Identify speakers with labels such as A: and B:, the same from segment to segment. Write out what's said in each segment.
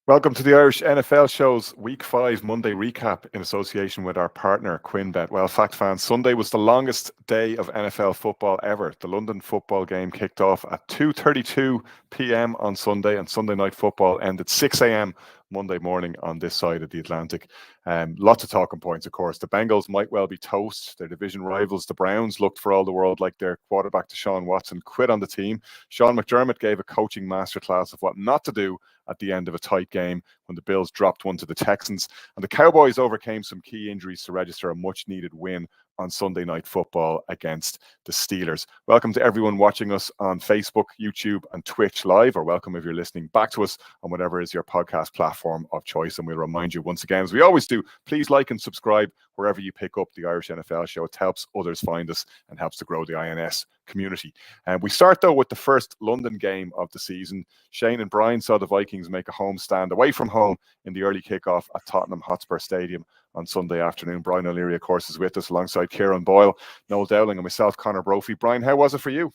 A: Welcome to the Irish NFL Show's Week 5 Monday recap in association with our partner QuinBet. Well, fact fans, Sunday was the longest day of NFL football ever. The London football game kicked off at 2:32 p.m. on Sunday, and Sunday night football ended 6 a.m. Monday morning on this side of the Atlantic. Lots of talking points, of course. The Bengals might well be toast. Their division rivals, the Browns, looked for all the world like their quarterback, Deshaun Watson, quit on the team. Sean McDermott gave a coaching masterclass of what not to do at the end of a tight game when the Bills dropped one to the Texans. And the Cowboys overcame some key injuries to register a much-needed win on Sunday Night Football against the Steelers. Welcome to everyone watching us on Facebook, YouTube, and Twitch live, or welcome if you're listening back to us on whatever is your podcast platform of choice. And we'll remind you once again, as we always do, please like and subscribe wherever you pick up the Irish NFL Show. It helps others find us and helps to grow the INS community. And we start, though, with the first London game of the season. Shane and Brian saw the Vikings make a home stand away from home in the early kickoff at Tottenham Hotspur Stadium on Sunday afternoon. Brian O'Leary, of course, is with us alongside Kieran Boyle, Noel Dowling, and myself, Conor Brophy. Brian, how was it for you?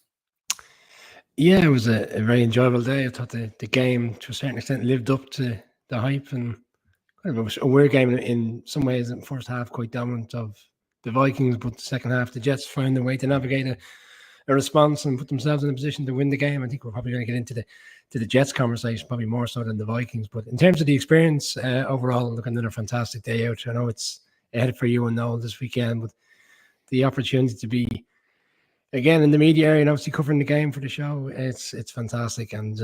B: Yeah, it was a very enjoyable day. I thought the game, to a certain extent, lived up to the hype, and it was a weird game in some ways. In the first half, quite dominant of the Vikings, but the second half, the Jets found a way to navigate a response and put themselves in a position to win the game. I think we're probably going to get into the Jets conversation, probably more so than the Vikings. But in terms of the experience, overall, look, another fantastic day out. I know it's ahead for you and Noel this weekend, but the opportunity to be again in the media area and obviously covering the game for the show, it's fantastic. And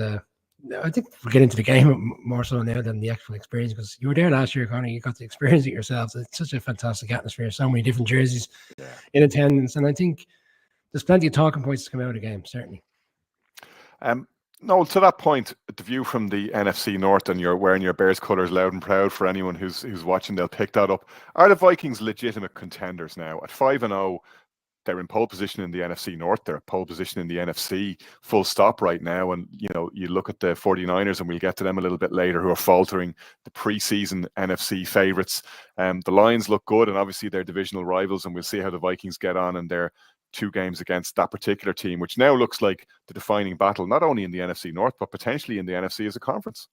B: I think we'll get into the game more so now than the actual experience, because you were there last year, Conor. You got to experience it yourselves. It's such a fantastic atmosphere, so many different jerseys in attendance, and I think there's plenty of talking points to come out of the game, certainly.
A: No, to that point, the view from the NFC North, and you're wearing your Bears colours loud and proud for anyone who's watching, they'll pick that up. Are the Vikings legitimate contenders now? At 5-0, they're in pole position in the NFC North. They're pole position in the NFC, full stop right now. And, you know, you look at the 49ers, and we'll get to them a little bit later, who are faltering, the preseason NFC favourites. The Lions look good, and obviously they're divisional rivals, and we'll see how the Vikings get on in their 2 games against that particular team, which now looks like the defining battle, not only in the NFC North, but potentially in the NFC as a conference.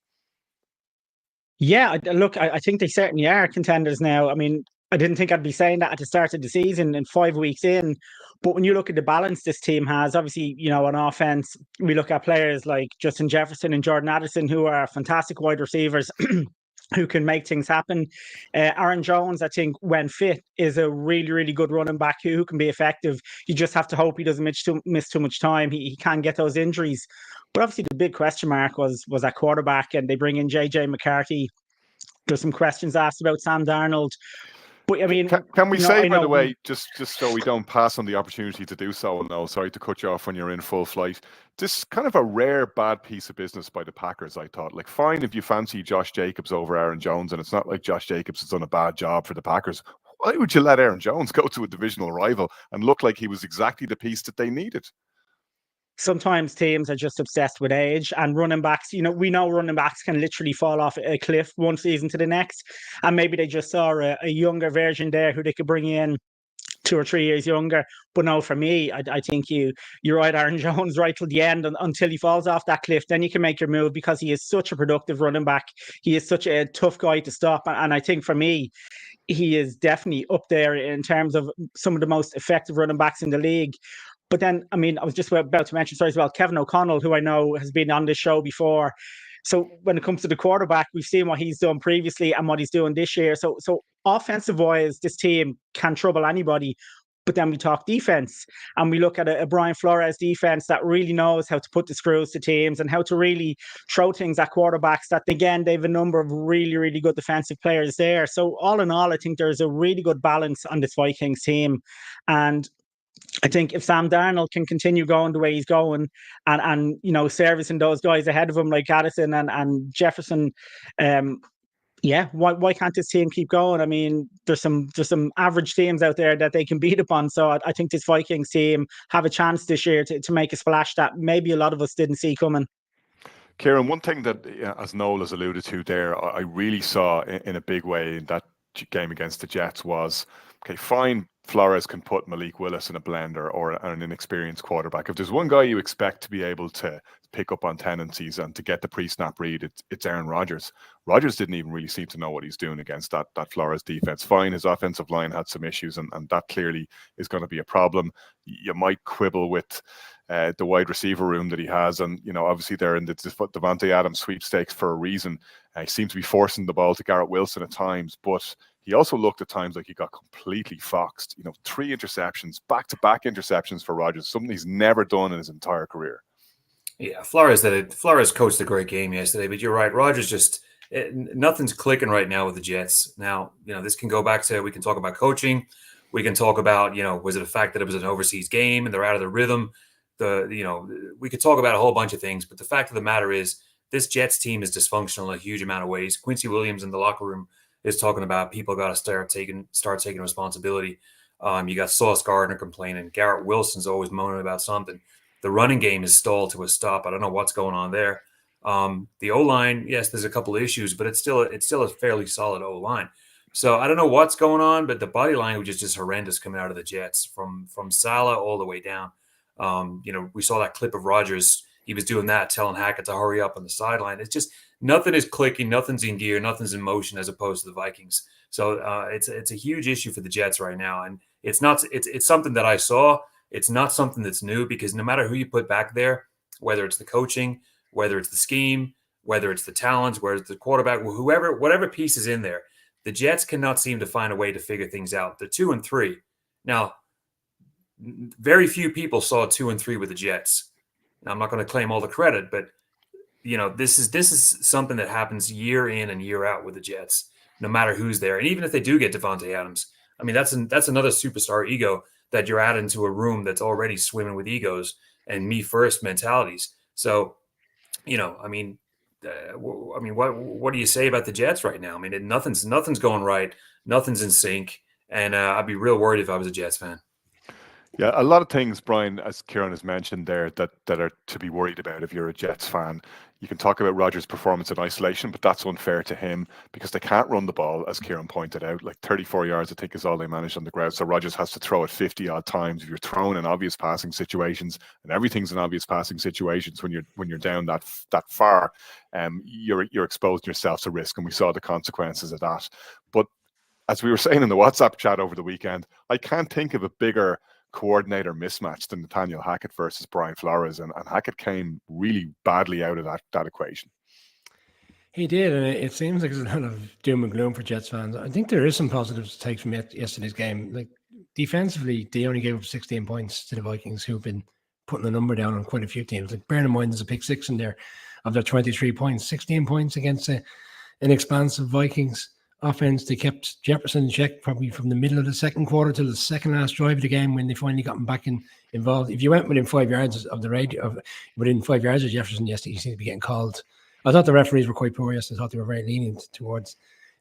C: Yeah, look, I think they certainly are contenders now. I mean, I didn't think I'd be saying that at the start of the season and 5 weeks in. But when you look at the balance this team has, obviously, you know, on offense, we look at players like Justin Jefferson and Jordan Addison, who are fantastic wide receivers who can make things happen. Aaron Jones, I think, when fit, is a really, really good running back who can be effective. You just have to hope he doesn't miss too much time. He can get those injuries. But obviously the big question mark was at quarterback, and they bring in JJ McCarthy. There's some questions asked about Sam Darnold. But I mean,
A: can we say, by the way, just so we don't pass on the opportunity to do so, no, sorry to cut you off when you're in full flight, this kind of a rare bad piece of business by the Packers, I thought. Like, fine if you fancy Josh Jacobs over Aaron Jones, and it's not like Josh Jacobs has done a bad job for the Packers. Why would you let Aaron Jones go to a divisional rival and look like he was exactly the piece that they needed?
C: Sometimes teams are just obsessed with age, and running backs, you know, we know running backs can literally fall off a cliff one season to the next. And maybe they just saw a younger version there who they could bring in 2 or 3 years younger. But no, for me, I think you're right, Aaron Jones, right till the end, until he falls off that cliff. Then you can make your move, because he is such a productive running back. He is such a tough guy to stop. And I think for me, he is definitely up there in terms of some of the most effective running backs in the league. But then, I mean, I was just about to mention, sorry, as well, Kevin O'Connell, who I know has been on this show before. So when it comes to the quarterback, we've seen what he's done previously and what he's doing this year. So offensive-wise, this team can trouble anybody. But then we talk defense, and we look at a Brian Flores defense that really knows how to put the screws to teams and how to really throw things at quarterbacks. That, again, they have a number of really, really good defensive players there. So all in all, I think there's a really good balance on this Vikings team. And I think if Sam Darnold can continue going the way he's going, and you know, servicing those guys ahead of him like Addison and Jefferson, why can't this team keep going? I mean, there's some average teams out there that they can beat upon. So I think this Vikings team have a chance this year to make a splash that maybe a lot of us didn't see coming.
A: Kieran, one thing that, as Noel has alluded to there, I really saw in a big way in that game against the Jets was, okay, fine, Flores can put Malik Willis in a blender or an inexperienced quarterback. If there's one guy you expect to be able to pick up on tendencies and to get the pre-snap read, it's Aaron Rodgers. Rodgers didn't even really seem to know what he's doing against that Flores defense. Fine, his offensive line had some issues, and that clearly is going to be a problem. You might quibble with the wide receiver room that he has, and obviously they're in the Davante Adams sweepstakes for a reason. He seems to be forcing the ball to Garrett Wilson at times, but he also looked at times like he got completely foxed. 3 interceptions, back-to-back interceptions for Rodgers, something he's never done in his entire career.
D: Yeah, Flores coached a great game yesterday, but you're right. Rodgers just nothing's clicking right now with the Jets. Now, this can go back to, we can talk about coaching. We can talk about, was it a fact that it was an overseas game and they're out of the rhythm? We could talk about a whole bunch of things, but the fact of the matter is this Jets team is dysfunctional in a huge amount of ways. Quincy Williams in the locker room is talking about people got to start taking responsibility. You got Sauce Gardner complaining. Garrett Wilson's always moaning about something. The running game is stalled to a stop. I don't know what's going on there. The O-line, yes, there's a couple of issues, but it's still a fairly solid O-line. So I don't know what's going on, but the body language is just horrendous coming out of the Jets from Salah all the way down. We saw that clip of Rodgers. He was doing that, telling Hackett to hurry up on the sideline. It's just nothing is clicking, nothing's in gear, nothing's in motion as opposed to the Vikings. So it's a huge issue for the Jets right now, and it's something that I saw. It's not something that's new, because no matter who you put back there, whether it's the coaching, whether it's the scheme, whether it's the talents, whether it's the quarterback, whatever piece is in there, the Jets cannot seem to find a way to figure things out. They're 2-3 now. Very few people saw 2-3 with the Jets. Now, I'm not going to claim all the credit, but this is something that happens year in and year out with the Jets, no matter who's there. And even if they do get Davante Adams, I mean, that's another superstar ego that you're adding to a room that's already swimming with egos and me first mentalities. So, what do you say about the Jets right now? I mean, nothing's going right, nothing's in sync, and I'd be real worried if I was a Jets fan.
A: Yeah, a lot of things, Brian, as Kieran has mentioned there, that are to be worried about if you're a Jets fan. You can talk about Rodgers' performance in isolation, but that's unfair to him because they can't run the ball, as Kieran pointed out. Like 34 yards, I think, is all they managed on the ground. So Rodgers has to throw it 50-odd times. If you're thrown in obvious passing situations, and everything's in obvious passing situations when you're down that far, you're exposing yourself to risk, and we saw the consequences of that. But as we were saying in the WhatsApp chat over the weekend, I can't think of a bigger coordinator mismatch than Nathaniel Hackett versus Brian Flores, and Hackett came really badly out of that equation.
B: He did, and it seems like there's a lot of doom and gloom for Jets fans. I think there is some positives to take from yesterday's game. Like defensively, they only gave up 16 points to the Vikings, who've been putting the number down on quite a few teams. Like, bearing in mind there's a pick six in there of their 23 points, 16 points against an expansive Vikings offense. They kept Jefferson in check probably from the middle of the second quarter till the second last drive of the game when they finally got him back involved. If you went within 5 yards of within 5 yards of Jefferson yesterday, you seem to be getting called. I thought the referees were quite poor yesterday. I thought they were very lenient towards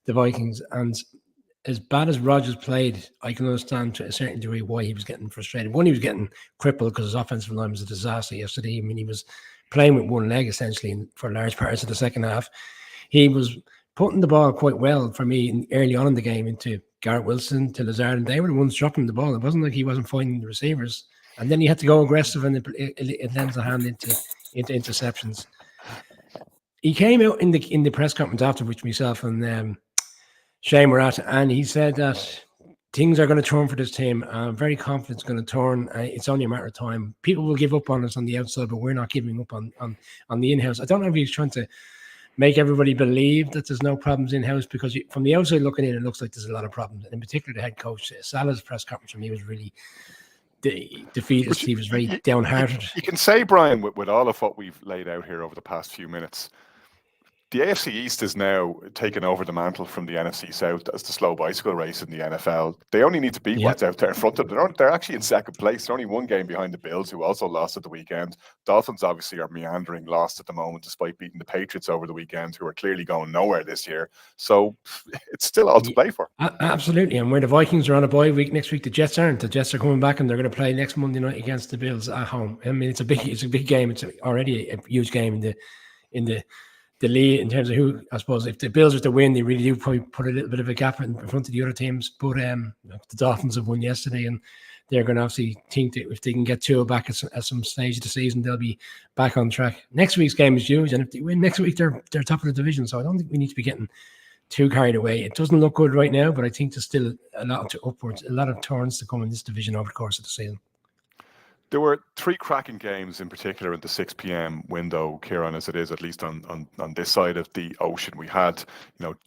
B: the Vikings. And as bad as Rodgers played, I can understand to a certain degree why he was getting frustrated. One, he was getting crippled because his offensive line was a disaster yesterday. I mean, he was playing with one leg essentially for large parts of the second half. He was putting the ball quite well for me early on in the game into Garrett Wilson, to Lazard, and they were the ones dropping the ball. It wasn't like he wasn't finding the receivers. And then he had to go aggressive, and it lends a hand into interceptions. He came out in the press conference after, which myself and Shane were at, and he said that things are going to turn for this team. I'm very confident it's going to turn. It's only a matter of time. People will give up on us on the outside, but we're not giving up on the in-house. I don't know if he's trying to make everybody believe that there's no problems in-house, because from the outside looking in, it looks like there's a lot of problems. And in particular, the head coach, Salah's press conference for me was really defeatist. He was very downhearted.
A: You can say, Brian, with all of what we've laid out here over the past few minutes, the AFC East is now taking over the mantle from the NFC South as the slow bicycle race in the NFL. They only need to beat what's out there in front of them. They're actually in second place. They're only one game behind the Bills, who also lost at the weekend. Dolphins obviously are meandering, lost at the moment, despite beating the Patriots over the weekend, who are clearly going nowhere this year. So it's still all to play for.
B: Absolutely. And where the Vikings are on a bye week next week, the Jets aren't. The Jets are coming back, and they're going to play next Monday night against the Bills at home. I mean, it's a big game. It's already a huge game in the the lead in terms of who, I suppose, if the Bills are to win, they really do probably put a little bit of a gap in front of the other teams. But the Dolphins have won yesterday, and they're going to obviously think that if they can get Tua back at some stage of the season, they'll be back on track. Next week's game is huge, and if they win next week, they're top of the division. So I don't think we need to be getting too carried away. It doesn't look good right now, but I think there's still a lot of turns to come in this division over the course of the season.
A: There were 3 cracking games in particular in the 6 p.m. window, Kieran, as it is, at least on this side of the ocean. We had,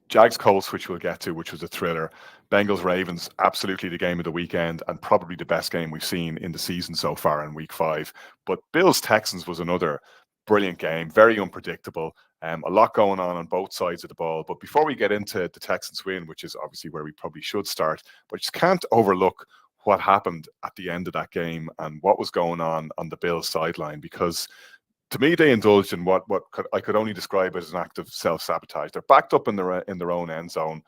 A: Jags Colts, which we'll get to, which was a thriller. Bengals Ravens, absolutely the game of the weekend and probably the best game we've seen in the season so far in week 5. But Bills Texans was another brilliant game, very unpredictable. A lot going on both sides of the ball. But before we get into the Texans win, which is obviously where we probably should start, but just can't overlook what happened at the end of that game and what was going on the Bills sideline, because to me they indulged in what I could only describe as an act of self-sabotage. They're backed up in their own end zone.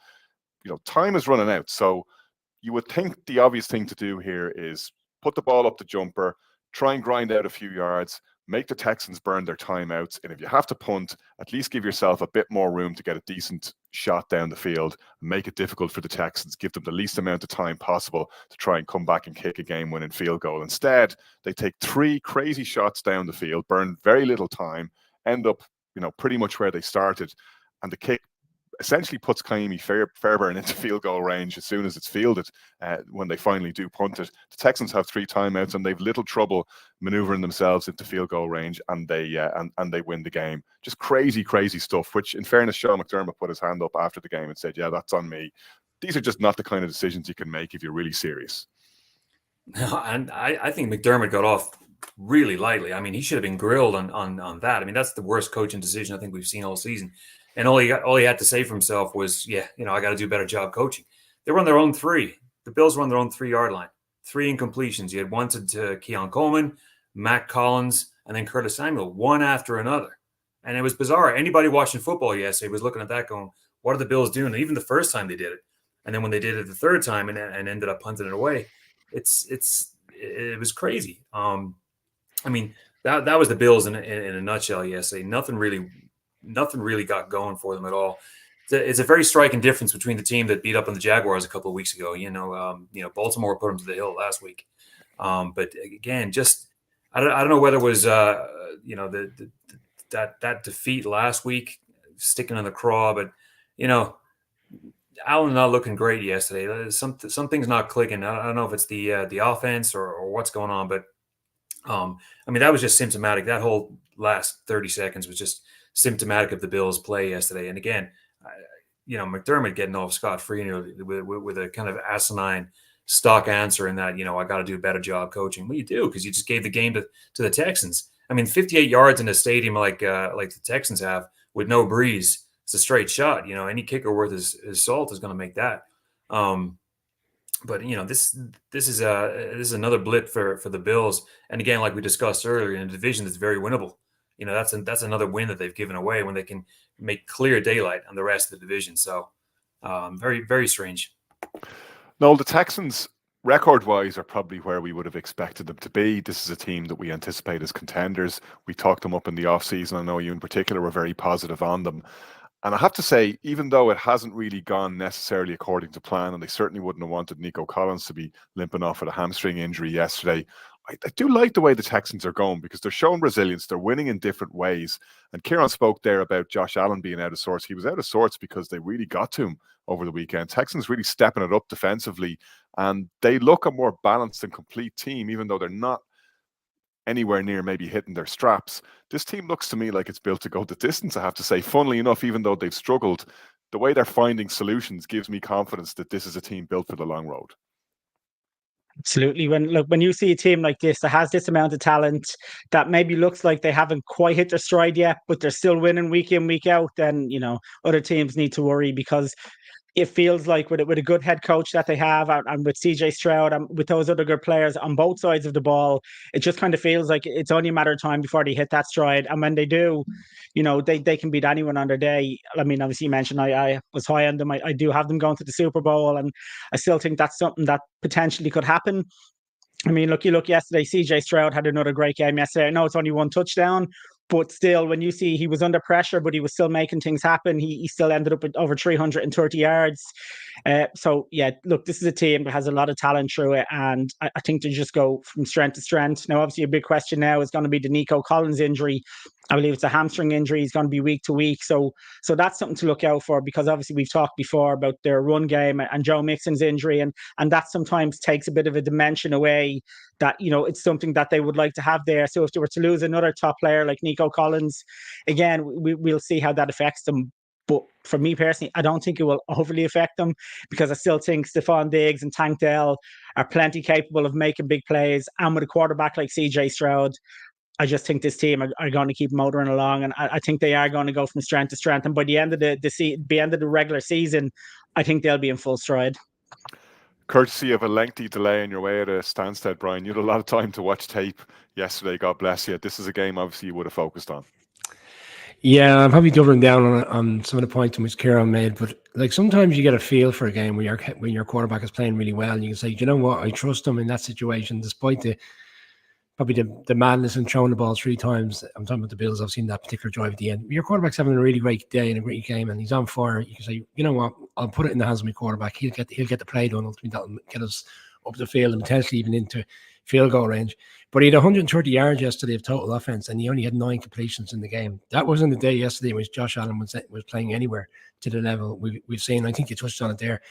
A: Time is running out, so you would think the obvious thing to do here is put the ball up the jumper, try and grind out a few yards, make the Texans burn their timeouts, and if you have to punt, at least give yourself a bit more room to get a decent shot down the field and make it difficult for the Texans, give them the least amount of time possible to try and come back and kick a game-winning field goal. Instead, they take 3 crazy shots down the field, burn very little time, end up, pretty much where they started, and the kick essentially puts Kaimi Fairbairn into field goal range as soon as it's fielded when they finally do punt it. The Texans have 3 timeouts and they've little trouble maneuvering themselves into field goal range, and they win the game. Just crazy, crazy stuff, which in fairness, Sean McDermott put his hand up after the game and said, yeah, that's on me. These are just not the kind of decisions you can make if you're really serious.
D: And I think McDermott got off really lightly. I mean, he should have been grilled on that. I mean, that's the worst coaching decision I think we've seen all season. And all he had to say for himself was, I got to do a better job coaching. They were on their own 3. The Bills were on their own 3-yard line. 3 incompletions. You had one to Keon Coleman, Matt Collins, and then Curtis Samuel, one after another. And it was bizarre. Anybody watching football yesterday was looking at that going, what are the Bills doing? And even the first time they did it. And then when they did it the third time and ended up punting it away, it was crazy. I mean, that was the Bills in a nutshell yesterday. Nothing really got going for them at all. It's a very striking difference between the team that beat up on the Jaguars a couple of weeks ago. Baltimore put them to the hill last week. But again, just I don't know whether it was that defeat last week sticking in the craw, but Allen not looking great yesterday. Something's not clicking. I don't know if it's the offense or what's going on, but I mean, that was just symptomatic. That whole last 30 seconds was just symptomatic of the Bills' play yesterday. And again, McDermott getting off scot-free, with a kind of asinine stock answer in that, I got to do a better job coaching. Well, you do, because you just gave the game to the Texans. I mean, 58 yards in a stadium like the Texans have with no breeze, it's a straight shot. Any kicker worth his salt is going to make that. But this is another blip for the Bills. And again, like we discussed earlier, in a division that's very winnable. That's another win that they've given away when they can make clear daylight on the rest of the division. So very, very strange.
A: No, the Texans, record-wise, are probably where we would have expected them to be. This is a team that we anticipate as contenders. We talked them up in the offseason. I know you in particular were very positive on them. And I have to say, even though it hasn't really gone necessarily according to plan, and they certainly wouldn't have wanted Nico Collins to be limping off with a hamstring injury yesterday, I do like the way the Texans are going, because they're showing resilience. They're winning in different ways. And Kieran spoke there about Josh Allen being out of sorts. He was out of sorts because they really got to him over the weekend. Texans really stepping it up defensively, and they look a more balanced and complete team, even though they're not anywhere near maybe hitting their straps. This team looks to me like it's built to go the distance, I have to say. Funnily enough, even though they've struggled, the way they're finding solutions gives me confidence that this is a team built for the long road.
C: Absolutely. When you see a team like this that has this amount of talent, that maybe looks like they haven't quite hit their stride yet, but they're still winning week in, week out, then other teams need to worry, because it feels like with a good head coach that they have, and with CJ Stroud and with those other good players on both sides of the ball, it just kind of feels like it's only a matter of time before they hit that stride. And when they do, they can beat anyone on their day. I mean, obviously you mentioned I was high on them. I do have them going to the Super Bowl, and I still think that's something that potentially could happen. I mean, you look yesterday, CJ Stroud had another great game yesterday. I know it's only one touchdown, But still, when you see he was under pressure, but he was still making things happen, he still ended up with over 330 yards. So, yeah, look, this is a team that has a lot of talent through it, and I think they just go from strength to strength. Now, obviously, a big question now is going to be the Nico Collins injury. I believe it's a hamstring injury. He's going to be week to week. So that's something to look out for, because obviously we've talked before about their run game and Joe Mixon's injury, and that sometimes takes a bit of a dimension away that, it's something that they would like to have there. So if they were to lose another top player like Nico Collins, again, we'll see how that affects them. But for me personally, I don't think it will overly affect them, because I still think Stephon Diggs and Tank Dell are plenty capable of making big plays. And with a quarterback like CJ Stroud, I just think this team are going to keep motoring along, and I think they are going to go from strength to strength. And by the end of the end of the regular season, I think they'll be in full stride.
A: Courtesy of a lengthy delay on your way to Stansted, Brian, you had a lot of time to watch tape yesterday. God bless you. This is a game obviously you would have focused on.
B: Yeah, I'm probably doubling down on some of the points in which Kieran made, but like sometimes you get a feel for a game when your quarterback is playing really well, and you can say, you know what, I trust him in that situation, despite the madness in throwing the ball 3 times. I'm talking about the Bills. I've seen that particular drive at the end. Your quarterback's having a really great day and a great game, and he's on fire. You can say, you know what, I'll put it in the hands of my quarterback. He'll get the play done. Ultimately, that'll get us up the field and potentially even into field goal range. But he had 130 yards yesterday of total offense, and he only had 9 completions in the game. That wasn't the day yesterday in which Josh Allen was playing anywhere to the level we've seen. I think you touched on it there.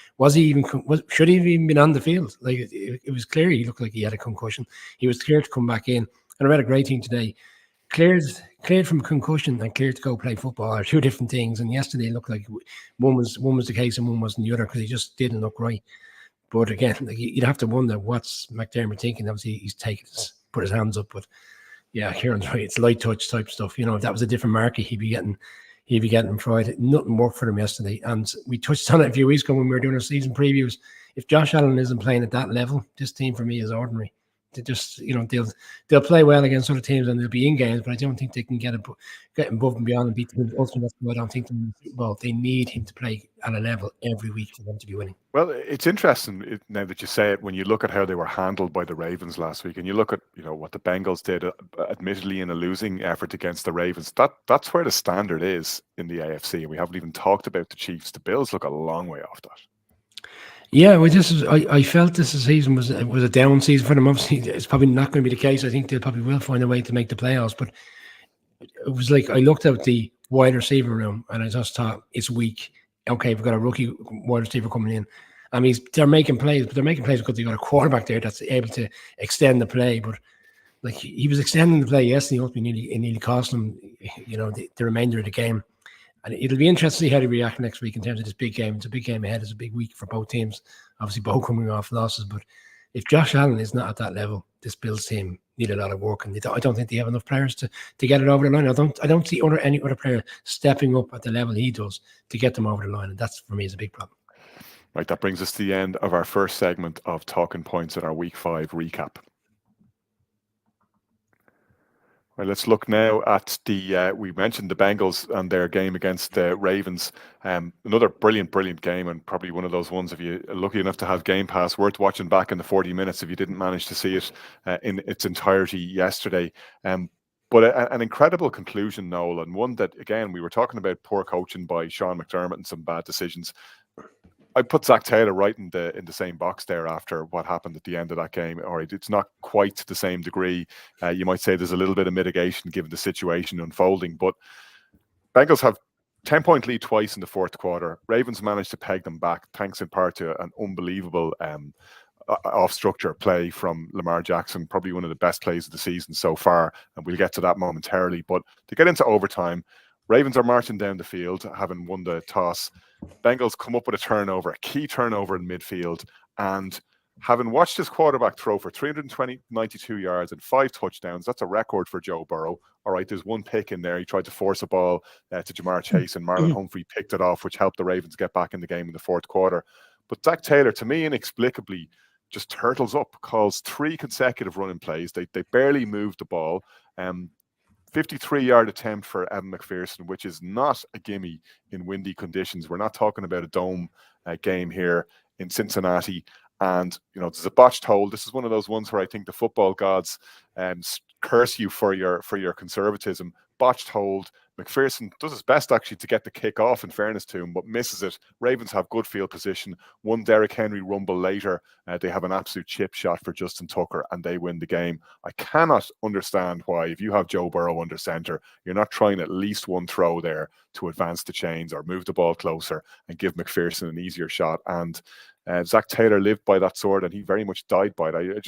B: Should he have even been on the field? Like it was clear he looked like he had a concussion. He was cleared to come back in. And I read a great thing today. Cleared from concussion and cleared to go play football are 2 different things. And yesterday it looked like one was the case and one wasn't the other, because he just didn't look right. But again, like, you'd have to wonder what's McDermott thinking. Obviously, he's put his hands up. But yeah, Kieran's right. It's light touch type stuff. If that was a different market, he'd be getting him Friday. Nothing worked for him yesterday. And we touched on it a few weeks ago when we were doing our season previews. If Josh Allen isn't playing at that level, this team for me is ordinary. They just, they'll play well against other teams and they'll be in games, but I don't think they can get above and beyond and beat them. Ultimately, I don't think they need him to play at a level every week for them to be winning.
A: Well, it's interesting now that you say it, when you look at how they were handled by the Ravens last week, and you look at what the Bengals did, admittedly in a losing effort against the Ravens. That's where the standard is in the AFC, and we haven't even talked about the Chiefs. The Bills look a long way off that.
B: Yeah, well, I felt this season was a down season for them. Obviously, it's probably not going to be the case. I think they probably will find a way to make the playoffs. But it was like I looked at the wide receiver room and I just thought it's weak. Okay, we've got a rookie wide receiver coming in. I mean, they're making plays, but they're making plays because they got a quarterback there that's able to extend the play. But like he was extending the play yesterday, it nearly cost him, the remainder of the game. And it'll be interesting to see how they react next week in terms of this big game. It's a big game ahead. It's a big week for both teams. Obviously, both coming off losses. But if Josh Allen is not at that level, this Bills team need a lot of work. And I don't think they have enough players to get it over the line. I don't see any other player stepping up at the level he does to get them over the line. And that's, for me, is a big problem.
A: Right, that brings us to the end of our first segment of Talking Points in our Week 5 recap. Right, let's look now at we mentioned the Bengals and their game against the Ravens. Another brilliant game, and probably one of those ones, if you're lucky enough to have Game Pass, worth watching back in the 40 minutes if you didn't manage to see it in its entirety yesterday. But an incredible conclusion, Noel, and one that, again, we were talking about poor coaching by Sean McDermott and some bad decisions. I put Zach Taylor right in the same box there after what happened at the end of that game. All right, it's not quite to the same degree. You might say there's a little bit of mitigation given the situation unfolding, but Bengals have 10-point lead twice in the fourth quarter. Ravens managed to peg them back, thanks in part to an unbelievable off-structure play from Lamar Jackson, probably one of the best plays of the season so far, and we'll get to that momentarily. But to get into overtime, Ravens are marching down the field, having won the toss. Bengals come up with a key turnover in midfield, and having watched his quarterback throw for 392 yards and 5 touchdowns, that's a record for Joe Burrow. All right, there's one pick in there. He tried to force a ball to Jamar Chase, and Marlon Humphrey picked it off, which helped the Ravens get back in the game in the fourth quarter. But Zach Taylor, to me, inexplicably, just turtles up, calls 3 consecutive running plays. They barely moved the ball. 53-yard attempt for Evan McPherson, which is not a gimme in windy conditions. We're not talking about a dome game here in Cincinnati. And, there's a botched hold. This is one of those ones where I think the football gods curse you for your conservatism. Botched hold. McPherson does his best actually to get the kick off, in fairness to him, but misses it. Ravens have good field position. One Derrick Henry rumble later, they have an absolute chip shot for Justin Tucker, and they win the game. I cannot understand why, if you have Joe Burrow under center, you're not trying at least one throw there to advance the chains or move the ball closer and give McPherson an easier shot. And Zach Taylor lived by that sword, and he very much died by it.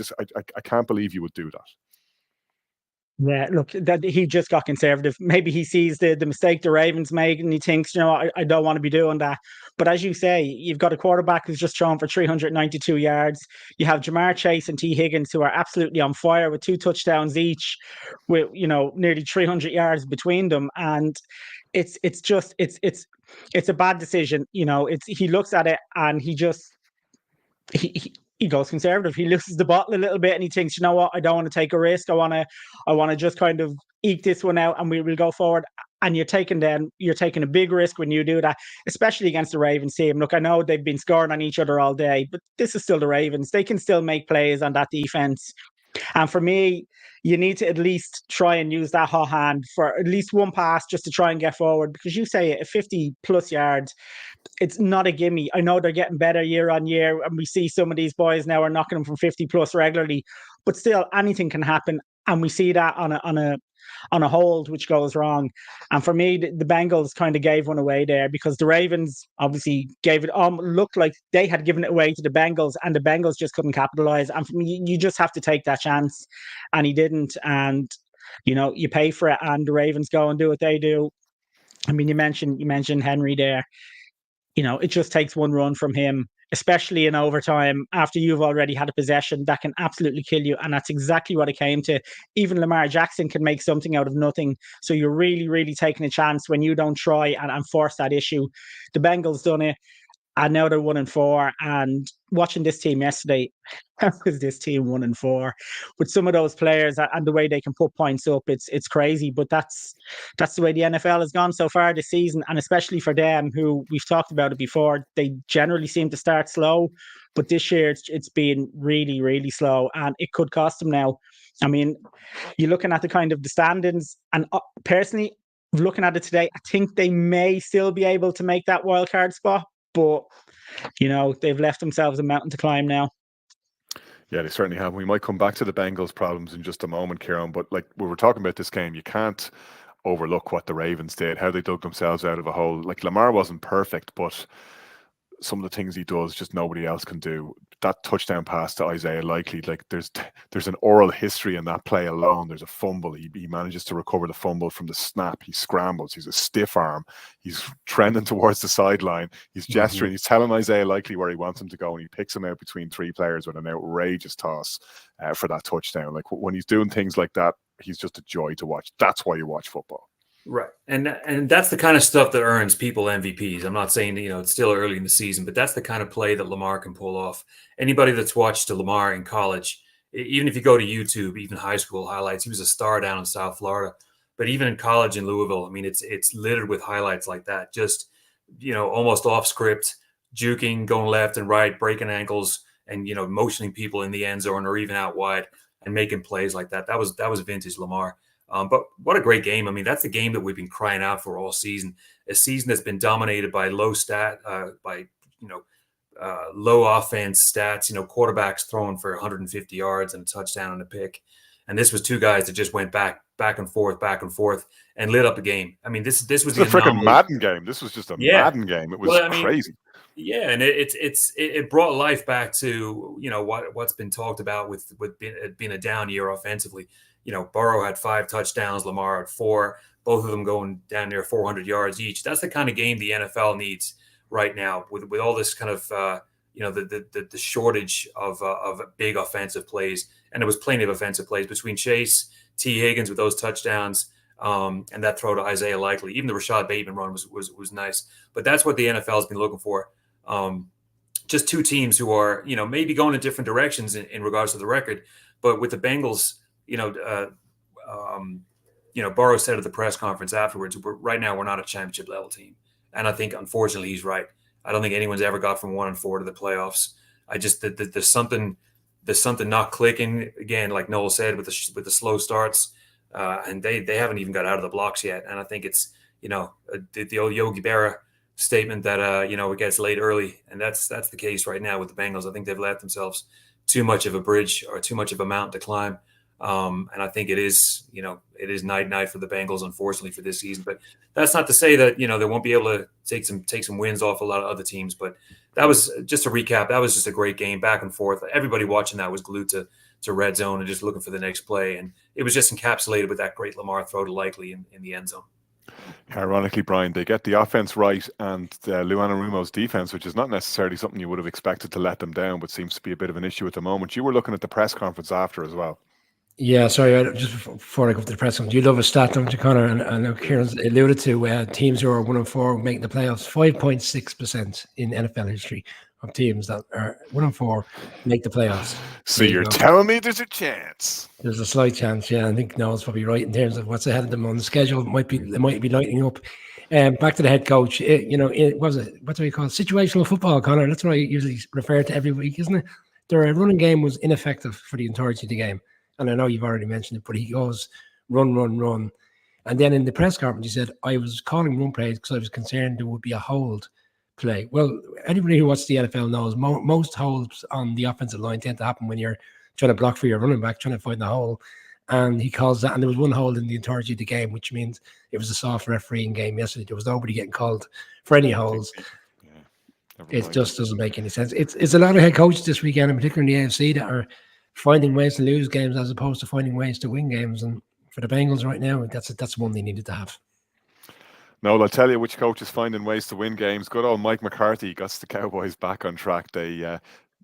A: I can't believe you would do that.
C: Yeah, look, that he just got conservative. Maybe he sees the mistake the Ravens make and he thinks, I don't want to be doing that. But as you say, you've got a quarterback who's just thrown for 392 yards. You have Jamar Chase and T. Higgins, who are absolutely on fire with 2 touchdowns each, with nearly 300 yards between them. And it's a bad decision. He looks at it and he goes conservative. He loses the bottle a little bit and he thinks, you know what, I don't want to take a risk. I want to just kind of eke this one out and we will go forward. And you're taking a big risk when you do that, especially against the Ravens team. Look, I know they've been scoring on each other all day, but this is still the Ravens. They can still make plays on that defense. And for me, you need to at least try and use that hot hand for at least one pass just to try and get forward, because you say a 50 plus yards, it's not a gimme. I know they're getting better year on year, and we see some of these boys now are knocking them from 50 plus regularly, but still anything can happen. And we see that on a hold, which goes wrong. And for me, the Bengals kind of gave one away there, because the Ravens obviously gave it looked like they had given it away to the Bengals, and the Bengals just couldn't capitalize. And for me, you just have to take that chance, and he didn't. And you pay for it, and the Ravens go and do what they do. I mean, you mentioned Henry there. It just takes one run from him, especially in overtime, after you've already had a possession, that can absolutely kill you. And that's exactly what it came to. Even Lamar Jackson can make something out of nothing. So you're really, really taking a chance when you don't try and force that issue. The Bengals done it, and now they're 1-4. And watching this team yesterday, how is this team 1-4 with some of those players and the way they can put points up? It's crazy, but that's the way the NFL has gone so far this season, and especially for them, who we've talked about it before. They generally seem to start slow, but this year it's been really, really slow, and it could cost them now. I mean, you're looking at the kind of the standings, and personally, looking at it today, I think they may still be able to make that wild card spot, but they've left themselves a mountain to climb now.
A: Yeah, they certainly have. We might come back to the Bengals' problems in just a moment, Kieran, but like we were talking about this game, you can't overlook what the Ravens did, how they dug themselves out of a hole. Like, Lamar wasn't perfect, but some of the things he does just nobody else can do. That touchdown pass to Isaiah Likely, like there's an oral history in that play alone. There's a fumble. He manages to recover the fumble from the snap. He scrambles. He's a stiff arm. He's trending towards the sideline. He's gesturing. He's telling Isaiah Likely where he wants him to go, and he picks him out between 3 players with an outrageous toss for that touchdown. Like, when he's doing things like that, he's just a joy to watch. That's why you watch football.
D: Right. And that's the kind of stuff that earns people MVPs. I'm not saying, it's still early in the season, but that's the kind of play that Lamar can pull off. Anybody that's watched Lamar in college, even if you go to YouTube, even high school highlights, he was a star down in South Florida. But even in college in Louisville, I mean, it's littered with highlights like that. Just, almost off script, juking, going left and right, breaking ankles, and, motioning people in the end zone or even out wide and making plays like that. That was vintage Lamar. But what a great game. I mean, that's the game that we've been crying out for all season. A season that's been dominated by low offense stats, quarterbacks throwing for 150 yards and a touchdown and a pick. And this was 2 guys that just went back and forth and lit up the game. I mean, this was
A: a freaking Madden game. This was just a Madden game. It was crazy.
D: Yeah, and it brought life back to, what's been talked about with being a down year offensively. Burrow had 5 touchdowns, Lamar had 4, both of them going down near 400 yards each. That's the kind of game the NFL needs right now, with all this kind of the shortage of big offensive plays. And there was plenty of offensive plays between Chase, T. Higgins with those touchdowns, and that throw to Isaiah Likely. Even the Rashad Bateman run was nice. But that's what the NFL has been looking for. Just 2 teams who are maybe going in different directions in regards to the record, but with the Bengals. Burrow said at the press conference afterwards, right now we're not a championship level team. And I think, unfortunately, he's right. I don't think anyone's ever got from 1-4 to the playoffs. There's something there's something not clicking again, like Noel said, with the slow starts, and they haven't even got out of the blocks yet. And I think it's the old Yogi Berra statement that it gets late early, and that's the case right now with the Bengals. I think they've left themselves too much of a bridge or too much of a mountain to climb. And I think it is night for the Bengals, unfortunately, for this season. But that's not to say that they won't be able to take some wins off a lot of other teams. But that was just a recap. That was just a great game, back and forth. Everybody watching that was glued to red zone and just looking for the next play. And it was just encapsulated with that great Lamar throw to Likely in the end zone.
A: Ironically, Brian, they get the offense right, and Luanarumo's defense, which is not necessarily something you would have expected to let them down, but seems to be a bit of an issue at the moment. You were looking at the press conference after as well.
B: Yeah, sorry, just before I go to the press conference, you love a stat, don't you, Connor? And I know Kieran's alluded to teams who are 1-4 making the playoffs. 5.6% in NFL history of teams that are 1-4 make the playoffs.
A: So you're telling me there's a chance? There's
B: a slight chance, yeah. I think Noel's probably right in terms of what's ahead of them on the schedule. They might be lighting up. Back to the head coach. What do we call it? Situational football, Connor. That's what I usually refer to every week, isn't it? Their running game was ineffective for the entirety of the game. And I know you've already mentioned it, but he goes run. And then in the press conference, he said, I was calling run plays because I was concerned there would be a hold play. Well, anybody who watches the NFL knows most holds on the offensive line tend to happen when you're trying to block for your running back, trying to find the hole. And he calls that, and there was one hold in the entirety of the game, which means it was a soft refereeing game yesterday. There was nobody getting called for any holds. It just doesn't make any sense. It's a lot of head coaches this weekend, in particular in the AFC, that are finding ways to lose games as opposed to finding ways to win games. And for the Bengals right now, that's one they needed to have.
A: No, I'll tell you which coach is finding ways to win games. Good old Mike McCarthy got the Cowboys back on track. They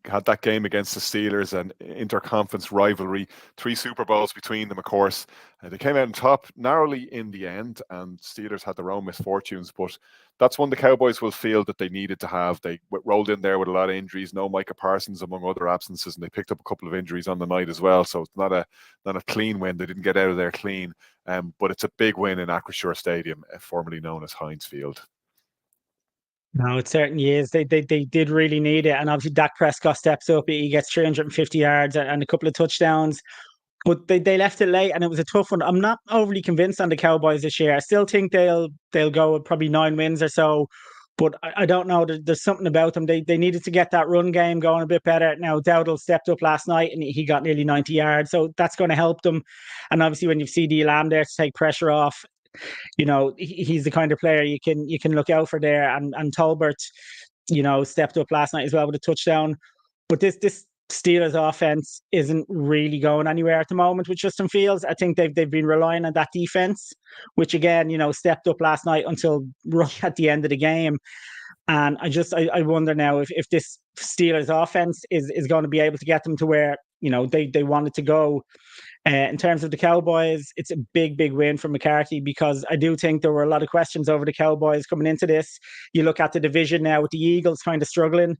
A: had that game against the Steelers, an interconference rivalry, 3 Super Bowls between them, of course. They came out on top narrowly in the end, and Steelers had their own misfortunes, but that's one the Cowboys will feel that they needed to have. They rolled in there with a lot of injuries, no Micah Parsons among other absences, and they picked up a couple of injuries on the night as well, so it's not a clean win. They didn't get out of there clean, but it's a big win in Acrisure Stadium, formerly known as Heinz Field.
C: No, it certainly is. They did really need it. And obviously Dak Prescott steps up. He gets 350 yards and a couple of touchdowns. But they left it late, and it was a tough one. I'm not overly convinced on the Cowboys this year. I still think they'll go with probably 9 wins or so. But I don't know. There's something about them. They needed to get that run game going a bit better. Now, Dowdle stepped up last night, and he got nearly 90 yards. So that's going to help them. And obviously when you've CD Lamb there to take pressure off, he's the kind of player you can look out for there. And Tolbert, stepped up last night as well with a touchdown. But this Steelers offense isn't really going anywhere at the moment with Justin Fields. I think they've been relying on that defense, which again, stepped up last night until right at the end of the game. And I wonder now if this Steelers offense is going to be able to get them to where they wanted to go. In terms of the Cowboys, it's a big win for McCarthy, because I do think there were a lot of questions over the Cowboys coming into this. You look at the division now with the Eagles kind of struggling.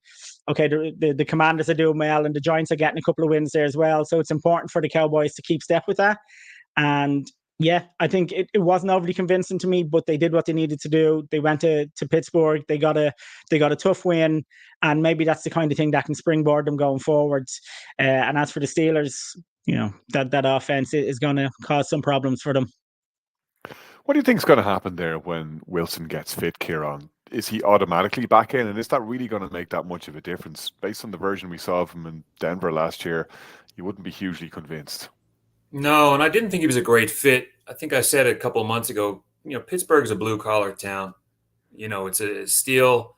C: Okay, the Commanders are doing well, and the Giants are getting a couple of wins there as well. So it's important for the Cowboys to keep step with that. And yeah, I think it wasn't overly convincing to me, but they did what they needed to do. They went to Pittsburgh. They got a tough win, and maybe that's the kind of thing that can springboard them going forwards. And as for the Steelers, that offense is going to cause some problems for them.
A: What do you think is going to happen there when Wilson gets fit, Kieran? Is he automatically back in? And is that really going to make that much of a difference? Based on the version we saw of him in Denver last year, you wouldn't be hugely convinced.
D: No, and I didn't think he was a great fit. I think I said a couple of months ago, Pittsburgh's a blue-collar town. It's a steel,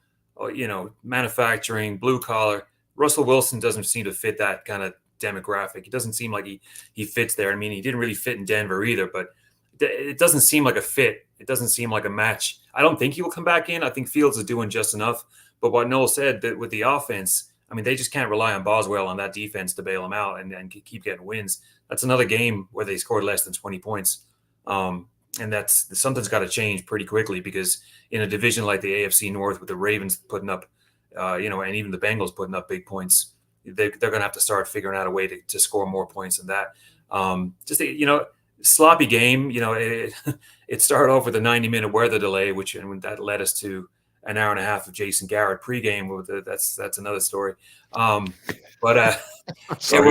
D: manufacturing, blue-collar. Russell Wilson doesn't seem to fit that kind of demographic. It doesn't seem like he fits there. I mean, he didn't really fit in Denver either, but it doesn't seem like a fit. It doesn't seem like a match. I don't think he will come back in. I think Fields is doing just enough. But what Noel said, that with the offense, I mean, they just can't rely on Boswell on that defense to bail him out and keep getting wins. That's another game where they scored less than 20 points. And something's got to change pretty quickly, because in a division like the AFC North, with the Ravens putting up, and even the Bengals putting up big points, they're going to have to start figuring out a way to score more points than that. Sloppy game. It started off with a 90-minute weather delay, and that led us to an hour and a half of Jason Garrett pregame. That's another story.
A: Sorry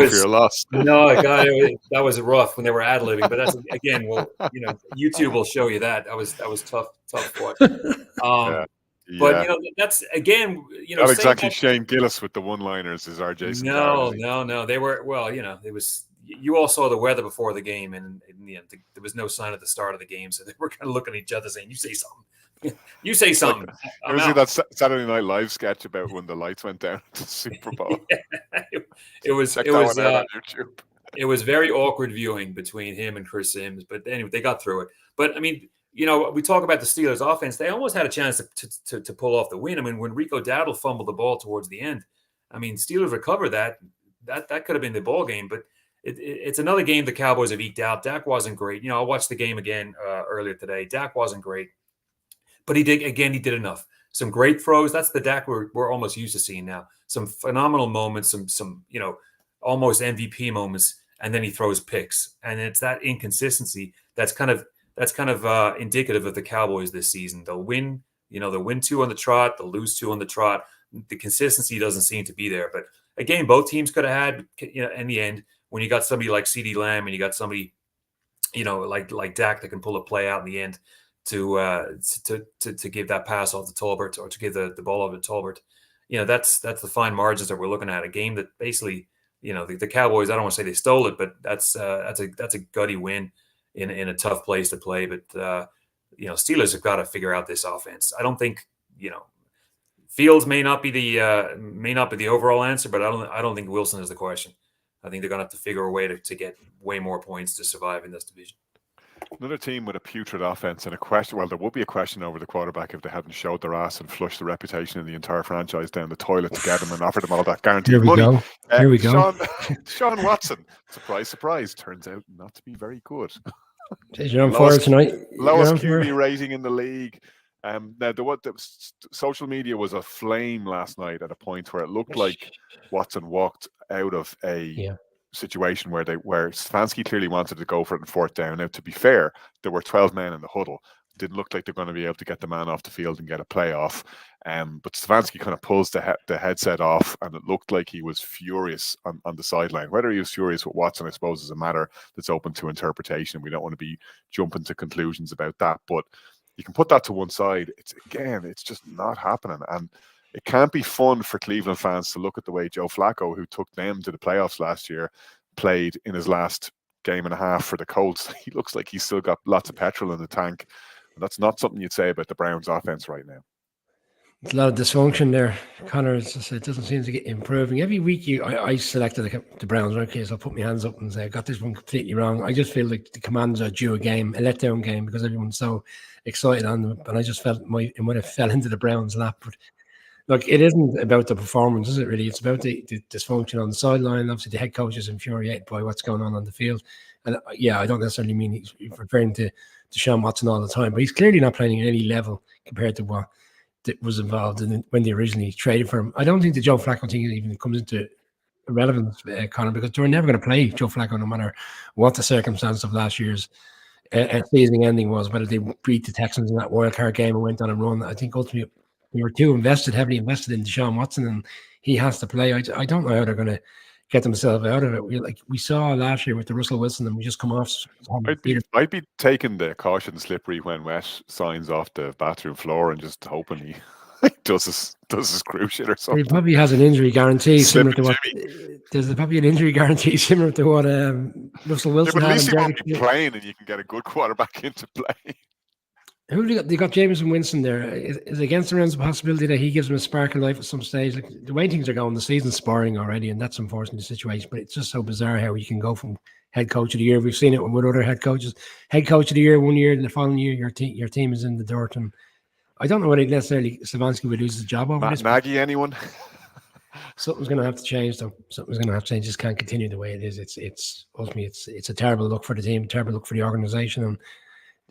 A: for your loss.
D: No, God, that was rough when they were ad-libbing. But that's again, well, YouTube will show you that. That was tough watch. But that's again,
A: not exactly Shane Gillis with the one-liners is our Jason Garrett.
D: No. They were it was. You all saw the weather before the game, and in the end, there was no sign at the start of the game, so they were kind of looking at each other saying, "You say something, you say something."
A: It was that Saturday Night Live sketch about when the lights went down at the Super Bowl.
D: It was
A: on YouTube.
D: It was very awkward viewing between him and Chris Sims, but anyway, they got through it. But I mean, we talk about the Steelers' offense; they almost had a chance to pull off the win. I mean, when Rico Dowdle fumbled the ball towards the end, I mean, Steelers recovered that could have been the ball game, but. It's another game the Cowboys have eked out. Dak wasn't great. I watched the game again earlier today. Dak wasn't great, but he did enough. Some great throws. That's the Dak we're almost used to seeing now. Some phenomenal moments, some almost MVP moments, and then he throws picks. And it's that inconsistency that's kind of indicative of the Cowboys this season. They'll win, they'll win 2 on the trot, they'll lose 2 on the trot. The consistency doesn't seem to be there. But again, both teams could have had, in the end. When you got somebody like CeeDee Lamb and you got somebody, like Dak that can pull a play out in the end to give that pass off to Tolbert or to give the ball over to Tolbert, that's the fine margins that we're looking at. A game that basically, the Cowboys, I don't want to say they stole it, but that's a gutty win in a tough place to play. But Steelers have got to figure out this offense. I don't think Fields may not be the overall answer, but I don't think Wilson is the question. I think they're going to have to figure a way to get way more points to survive in this division.
A: Another team with a putrid offense and a question. Well, there would be a question over the quarterback if they hadn't showed their ass and flushed the reputation of the entire franchise down the toilet to get him and offered them all that guaranteed money.
B: Here we go.
A: Sean Watson, surprise, turns out not to be very good.
B: You're on fire tonight.
A: Lowest QB rating in the league. Now, social media was aflame last night at a point where it looked like Watson walked out of a situation where Stefanski clearly wanted to go for it in 4th down. Now, to be fair, there were 12 men in the huddle. It didn't look like they're going to be able to get the man off the field and get a play off. But Stefanski kind of pulls the headset off, and it looked like he was furious on the sideline. Whether he was furious with Watson, I suppose, is a matter that's open to interpretation. We don't want to be jumping to conclusions about that, but you can put that to one side. It's just not happening. And it can't be fun for Cleveland fans to look at the way Joe Flacco, who took them to the playoffs last year, played in his last game and a half for the Colts. He looks like he's still got lots of petrol in the tank. And that's not something you'd say about the Browns offense right now.
B: There's a lot of dysfunction there, Connor. It doesn't seem to get improving. Every week I selected the Browns. Okay, so I'll put my hands up and say I got this one completely wrong. I just feel like the Commanders are due a letdown game, because everyone's so excited on them. And I just felt it might have fell into the Browns' lap. But look, it isn't about the performance, is it really? It's about the dysfunction on the sideline. Obviously, the head coach is infuriated by what's going on the field. And I don't necessarily mean he's referring to Deshaun Watson all the time, but he's clearly not playing at any level compared to what that was involved in when they originally traded for him. I don't think the Joe Flacco thing even comes into relevance, Connor, because they're never going to play Joe Flacco no matter what the circumstance of last year's season ending was, whether they beat the Texans in that wild card game and went on a run. I think ultimately we were heavily invested in Deshaun Watson, and he has to play. I don't know how they're going to get themselves out of it. We saw last year with the Russell Wilson, and we just come off.
A: I'd be taking the caution slippery when Wes signs off the bathroom floor and just hoping he does his cruise shit or something.
B: He probably has an injury guarantee similar to what. There's probably an injury guarantee similar to what Russell Wilson
A: had. But at least he
B: won't
A: be playing, and you can get a good quarterback into play.
B: Who they got Jameson Winston there. Is against the Rams a possibility that he gives them a spark of life at some stage? Like, the way things are going, the season's sparring already, and that's unfortunately the situation. But it's just so bizarre how you can go from head coach of the year. We've seen it with other head coaches. Head coach of the year one year, and the following year your team is in the dirt. And I don't know whether necessarily Stefanski would lose his job over this.
A: Nagy, anyone?
B: Something's going to have to change, though. Something's going to have to change. Just can't continue the way it is. It's ultimately it's a terrible look for the team, terrible look for the organization, and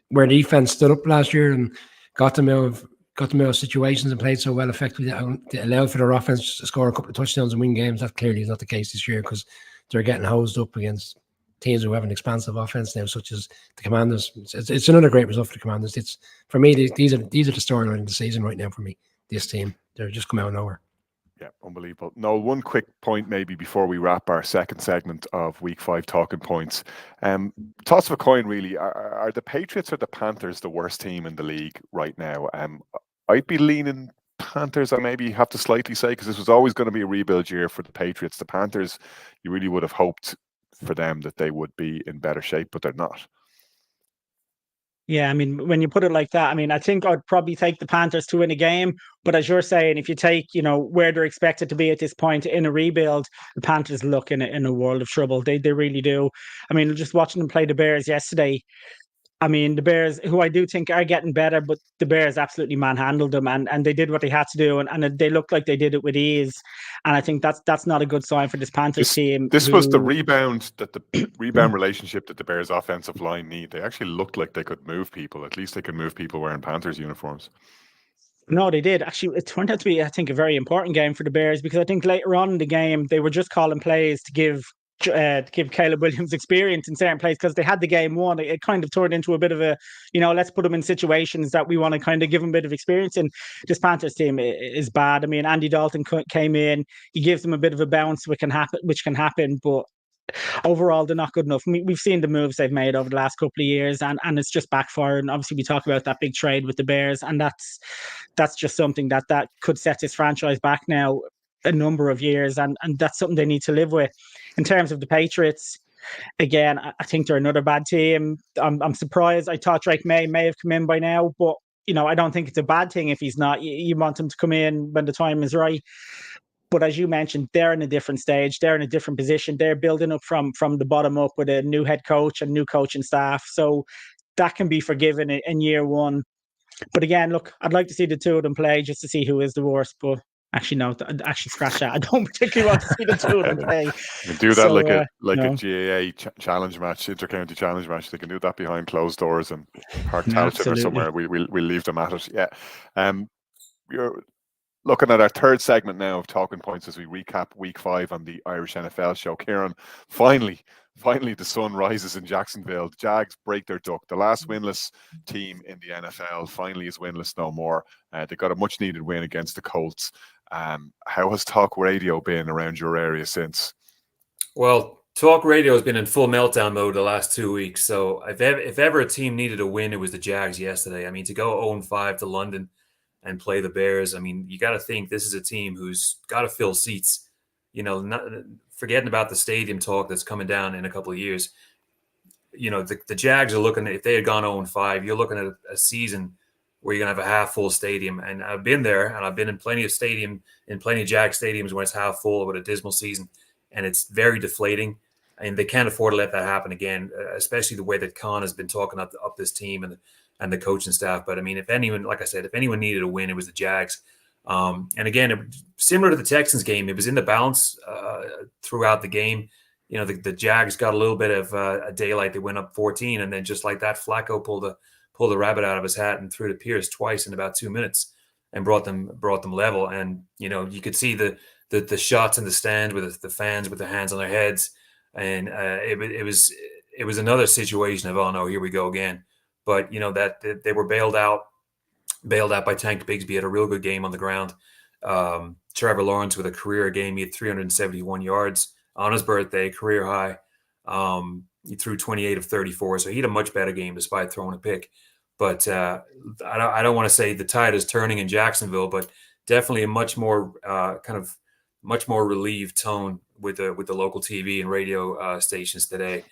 B: where the defense stood up last year and got them out of situations and played so well effectively that they allowed for their offense to score a couple of touchdowns and win games. That clearly is not the case this year, because they're getting hosed up against teams who have an expansive offense now, such as the Commanders. It's another great result for the Commanders. It's, for me, these are the storyline of the season right now for me. this team. They're just come out of nowhere.
A: Yeah, unbelievable. No, one quick point maybe before we wrap our second segment of Week 5 talking points. Toss of a coin, really. Are the Patriots or the Panthers the worst team in the league right now? I'd be leaning Panthers, I maybe have to slightly say, because this was always going to be a rebuild year for the Patriots. The Panthers, you really would have hoped for them that they would be in better shape, but they're not.
C: Yeah, I mean, when you put it like that, I mean, I think I'd probably take the Panthers to win a game. But as you're saying, if you take, where they're expected to be at this point in a rebuild, the Panthers look in a world of trouble. They really do. I mean, just watching them play the Bears yesterday, I mean, the Bears, who I do think are getting better, but the Bears absolutely manhandled them, and they did what they had to do, and they looked like they did it with ease. And I think that's not a good sign for this Panthers team.
A: This was the rebound relationship that the Bears' offensive line need. They actually looked like they could move people. At least they could move people wearing Panthers uniforms.
C: No, they did. Actually, it turned out to be, I think, a very important game for the Bears, because I think later on in the game, they were just calling plays to give Caleb Williams experience in certain plays, because they had the game won. It kind of turned into a bit of a, let's put them in situations that we want to kind of give them a bit of experience. And this Panthers team is bad. I mean, Andy Dalton came in, he gives them a bit of a bounce, which can happen, but overall they're not good enough. We've seen the moves they've made over the last couple of years, and it's just backfiring. Obviously, we talk about that big trade with the Bears, and that's just something that could set this franchise back now a number of years, and that's something they need to live with. In terms of the Patriots, again, I think they're another bad team. I'm surprised. I thought Drake May have come in by now, but I don't think it's a bad thing if he's not. You want him to come in when the time is right. But as you mentioned, they're in a different stage. They're in a different position. They're building up from the bottom up with a new head coach and new coaching staff. So that can be forgiven in year one. But again, look, I'd like to see the two of them play just to see who is the worst. But actually, no, actually scratch that. I don't particularly want to see the two of them play.
A: You can do that a GAA challenge match, inter-county challenge match. They can do that behind closed doors and Park Township or somewhere. We'll leave them at it. Yeah. You're looking at our third segment now of talking points as we recap Week 5 on the Irish NFL show. Kieran, finally the sun rises in Jacksonville. The Jags break their duck. The last winless team in the NFL finally is winless no more. They got a much needed win against the Colts. How has talk radio been around your area since?
D: Well, talk radio has been in full meltdown mode the last 2 weeks. So if ever a team needed a win, it was the Jags yesterday. I mean, to go 0-5 to London and play the Bears, I mean, you got to think this is a team who's got to fill seats. Not forgetting about the stadium talk that's coming down in a couple of years. The Jags are looking, if they had gone 0-5, you're looking at a season where you're going to have a half full stadium. And I've been there, and I've been in plenty of Jag stadiums when it's half full with a dismal season, and it's very deflating. And they can't afford to let that happen again, especially the way that Khan has been talking up this team and the coaching staff. But I mean, if anyone needed a win, it was the Jags. And again, similar to the Texans game, it was in the balance throughout the game. The Jags got a little bit of a daylight. They went up 14, and then just like that, Flacco pulled the rabbit out of his hat and threw to Pierce twice in about 2 minutes and brought them level. And you could see the shots in the stand with the fans with their hands on their heads, and it was another situation of, oh no, here we go again. But that they were bailed out by Tank Bigsby. Had a real good game on the ground. Trevor Lawrence with a career game. He had 371 yards on his birthday, career high. He threw 28 of 34, so he had a much better game despite throwing a pick. But I don't want to say the tide is turning in Jacksonville, but definitely a much more relieved tone with the local TV and radio stations today.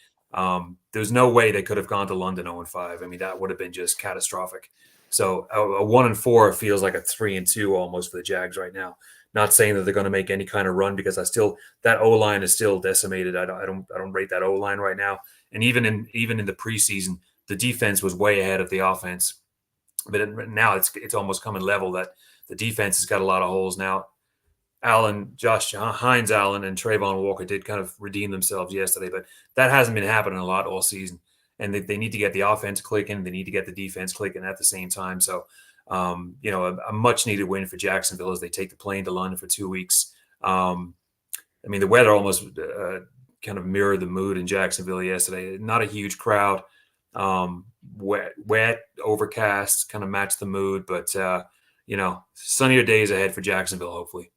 D: There's no way they could have gone to London 0-5. I mean, that would have been just catastrophic. So a 1-4 feels like a 3-2 almost for the Jags right now. Not saying that they're going to make any kind of run, because that O-line is still decimated. I don't rate that O-line right now. And even in the preseason, the defense was way ahead of the offense. But now it's almost coming level that the defense has got a lot of holes now. Josh Hines Allen and Trayvon Walker did kind of redeem themselves yesterday, but that hasn't been happening a lot all season. And they need to get the offense clicking. They need to get the defense clicking at the same time. So, a much needed win for Jacksonville as they take the plane to London for 2 weeks. I mean, the weather almost kind of mirrored the mood in Jacksonville yesterday. Not a huge crowd, wet, overcast, kind of matched the mood. But sunnier days ahead for Jacksonville, hopefully.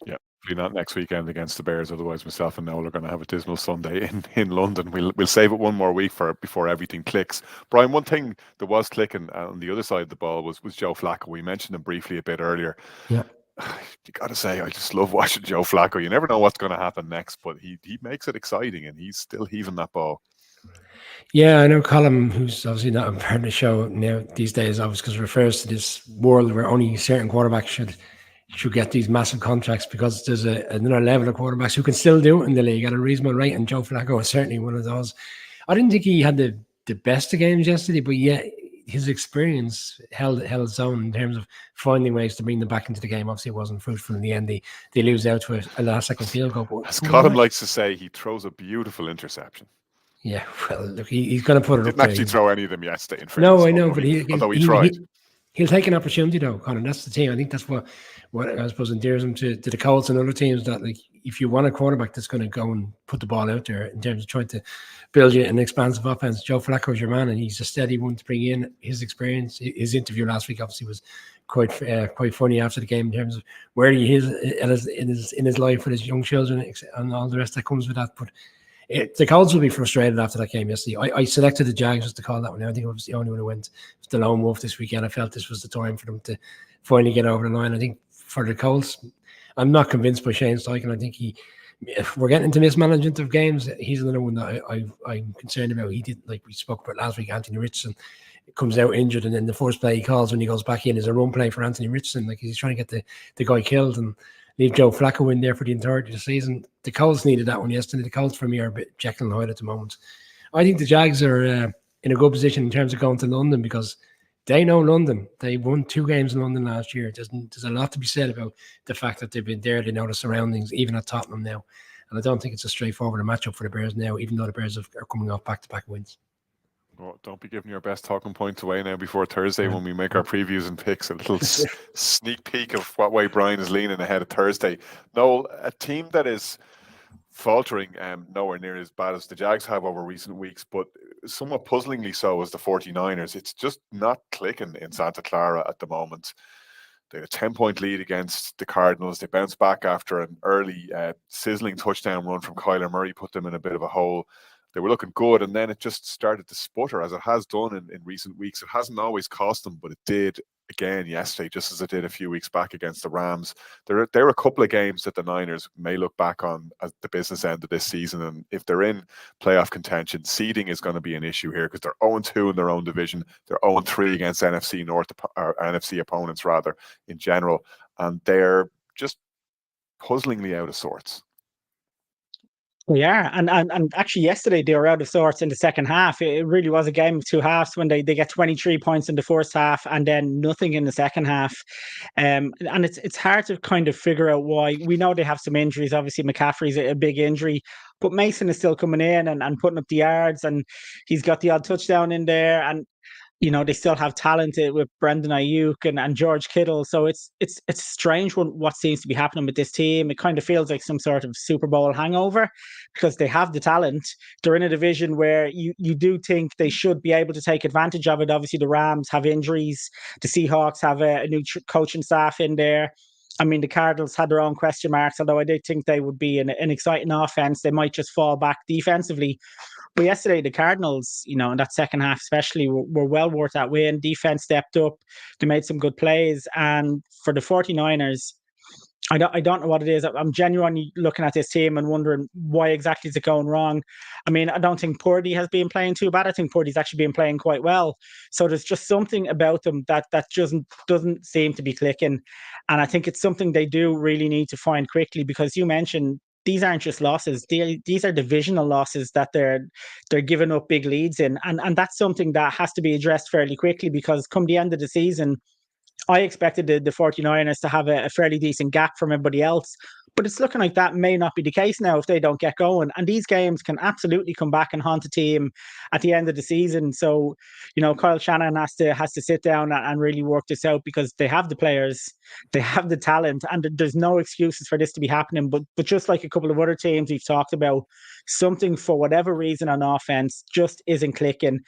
A: Yeah. Not next weekend against the Bears. Otherwise, myself and Noel are going to have a dismal Sunday in London. We'll save it one more week before everything clicks. Brian, one thing that was clicking on the other side of the ball was Joe Flacco. We mentioned him briefly a bit earlier.
B: Yeah,
A: you got to say, I just love watching Joe Flacco. You never know what's going to happen next, but he makes it exciting, and he's still heaving that ball.
B: Yeah, I know Colin, who's obviously not a part of the show now these days, obviously, because it refers to this world where only certain quarterbacks should get these massive contracts, because there's another level of quarterbacks who can still do it in the league at a reasonable rate, and Joe Flacco is certainly one of those. I didn't think he had the best of games yesterday, but yeah, his experience held its own in terms of finding ways to bring them back into the game. Obviously, it wasn't fruitful in the end. They lose out to a last-second field goal. But
A: as Colin likes to say, he throws a beautiful interception.
B: Yeah, well, look, he's going to put it up there.
A: Didn't actually throw any of them yesterday. In
B: no, I know, but
A: although he tried.
B: He'll take an opportunity, though, Colin. That's the team. I think that's what I suppose endears him to the Colts and other teams, that like, if you want a quarterback that's going to go and put the ball out there in terms of trying to build you an expansive offense, Joe Flacco is your man, and he's a steady one to bring in. His experience, his interview last week obviously was quite funny after the game in terms of where he is in his life with his young children and all the rest that comes with that. But the Colts will be frustrated after that game yesterday. I selected the Jags just to call that one. I think it was the only one who went. It was the lone wolf this weekend. I felt this was the time for them to finally get over the line. I think for the Colts, I'm not convinced by Shane Steichen. I think if we're getting into mismanagement of games, he's another one that I'm concerned about. He did, like we spoke about last week, Anthony Richardson comes out injured, and then the first play he calls when he goes back in is a run play for Anthony Richardson. Like, he's trying to get the guy killed and leave Joe Flacco in there for the entirety of the season. The Colts needed that one yesterday. The Colts for me are a bit Jekyll and Hyde at the moment. I think the Jags are in a good position in terms of going to London, because they know London. They won 2 games in London last year. There's a lot to be said about the fact that they've been there. They know the surroundings, even at Tottenham now. And I don't think it's a straightforward matchup for the Bears now, even though the Bears are coming off back-to-back wins.
A: Well, don't be giving your best talking points away now before Thursday when we make our previews and picks. A little sneak peek of what way Brian is leaning ahead of Thursday. Noel, a team that is faltering, nowhere near as bad as the Jags have over recent weeks, but somewhat puzzlingly so as the 49ers. It's just not clicking in Santa Clara at the moment. They had a 10-point lead against the Cardinals. They bounced back after an early sizzling touchdown run from Kyler Murray, put them in a bit of a hole. They were looking good, and then it just started to sputter, as it has done in recent weeks. It hasn't always cost them, but it did again yesterday, just as it did a few weeks back against the Rams. There are a couple of games that the Niners may look back on as the business end of this season, and if they're in playoff contention, seeding is going to be an issue here, because they're 0-2 in their own division. They're 0-3 against NFC North, or NFC opponents rather, in general, and they're just puzzlingly out of sorts.
C: Yeah, and actually yesterday they were out of sorts in the second half. It really was a game of 2 halves when they get 23 points in the first half and then nothing in the second half. And it's hard to kind of figure out why. We know they have some injuries. Obviously, McCaffrey's a big injury, but Mason is still coming in and putting up the yards, and he's got the odd touchdown in there. And they still have talent with Brendan Ayuk and George Kittle. So it's strange what seems to be happening with this team. It kind of feels like some sort of Super Bowl hangover, because they have the talent. They're in a division where you do think they should be able to take advantage of it. Obviously, the Rams have injuries. The Seahawks have a new coaching staff in there. I mean, the Cardinals had their own question marks, although I did think they would be an exciting offense. They might just fall back defensively. But yesterday, the Cardinals, in that second half especially, were well worth that win. Defense stepped up. They made some good plays. And for the 49ers, I don't know what it is. I'm genuinely looking at this team and wondering why exactly is it going wrong. I mean, I don't think Purdy has been playing too bad. I think Purdy's actually been playing quite well. So there's just something about them that just doesn't seem to be clicking. And I think it's something they do really need to find quickly, because you mentioned these aren't just losses. These are divisional losses that they're giving up big leads in. And that's something that has to be addressed fairly quickly, because come the end of the season, I expected the 49ers to have a fairly decent gap from everybody else. But it's looking like that may not be the case now if they don't get going. And these games can absolutely come back and haunt a team at the end of the season. So, Kyle Shanahan has to sit down and really work this out, because they have the players, they have the talent, and there's no excuses for this to be happening. But just like a couple of other teams we've talked about, something for whatever reason on offense just isn't clicking.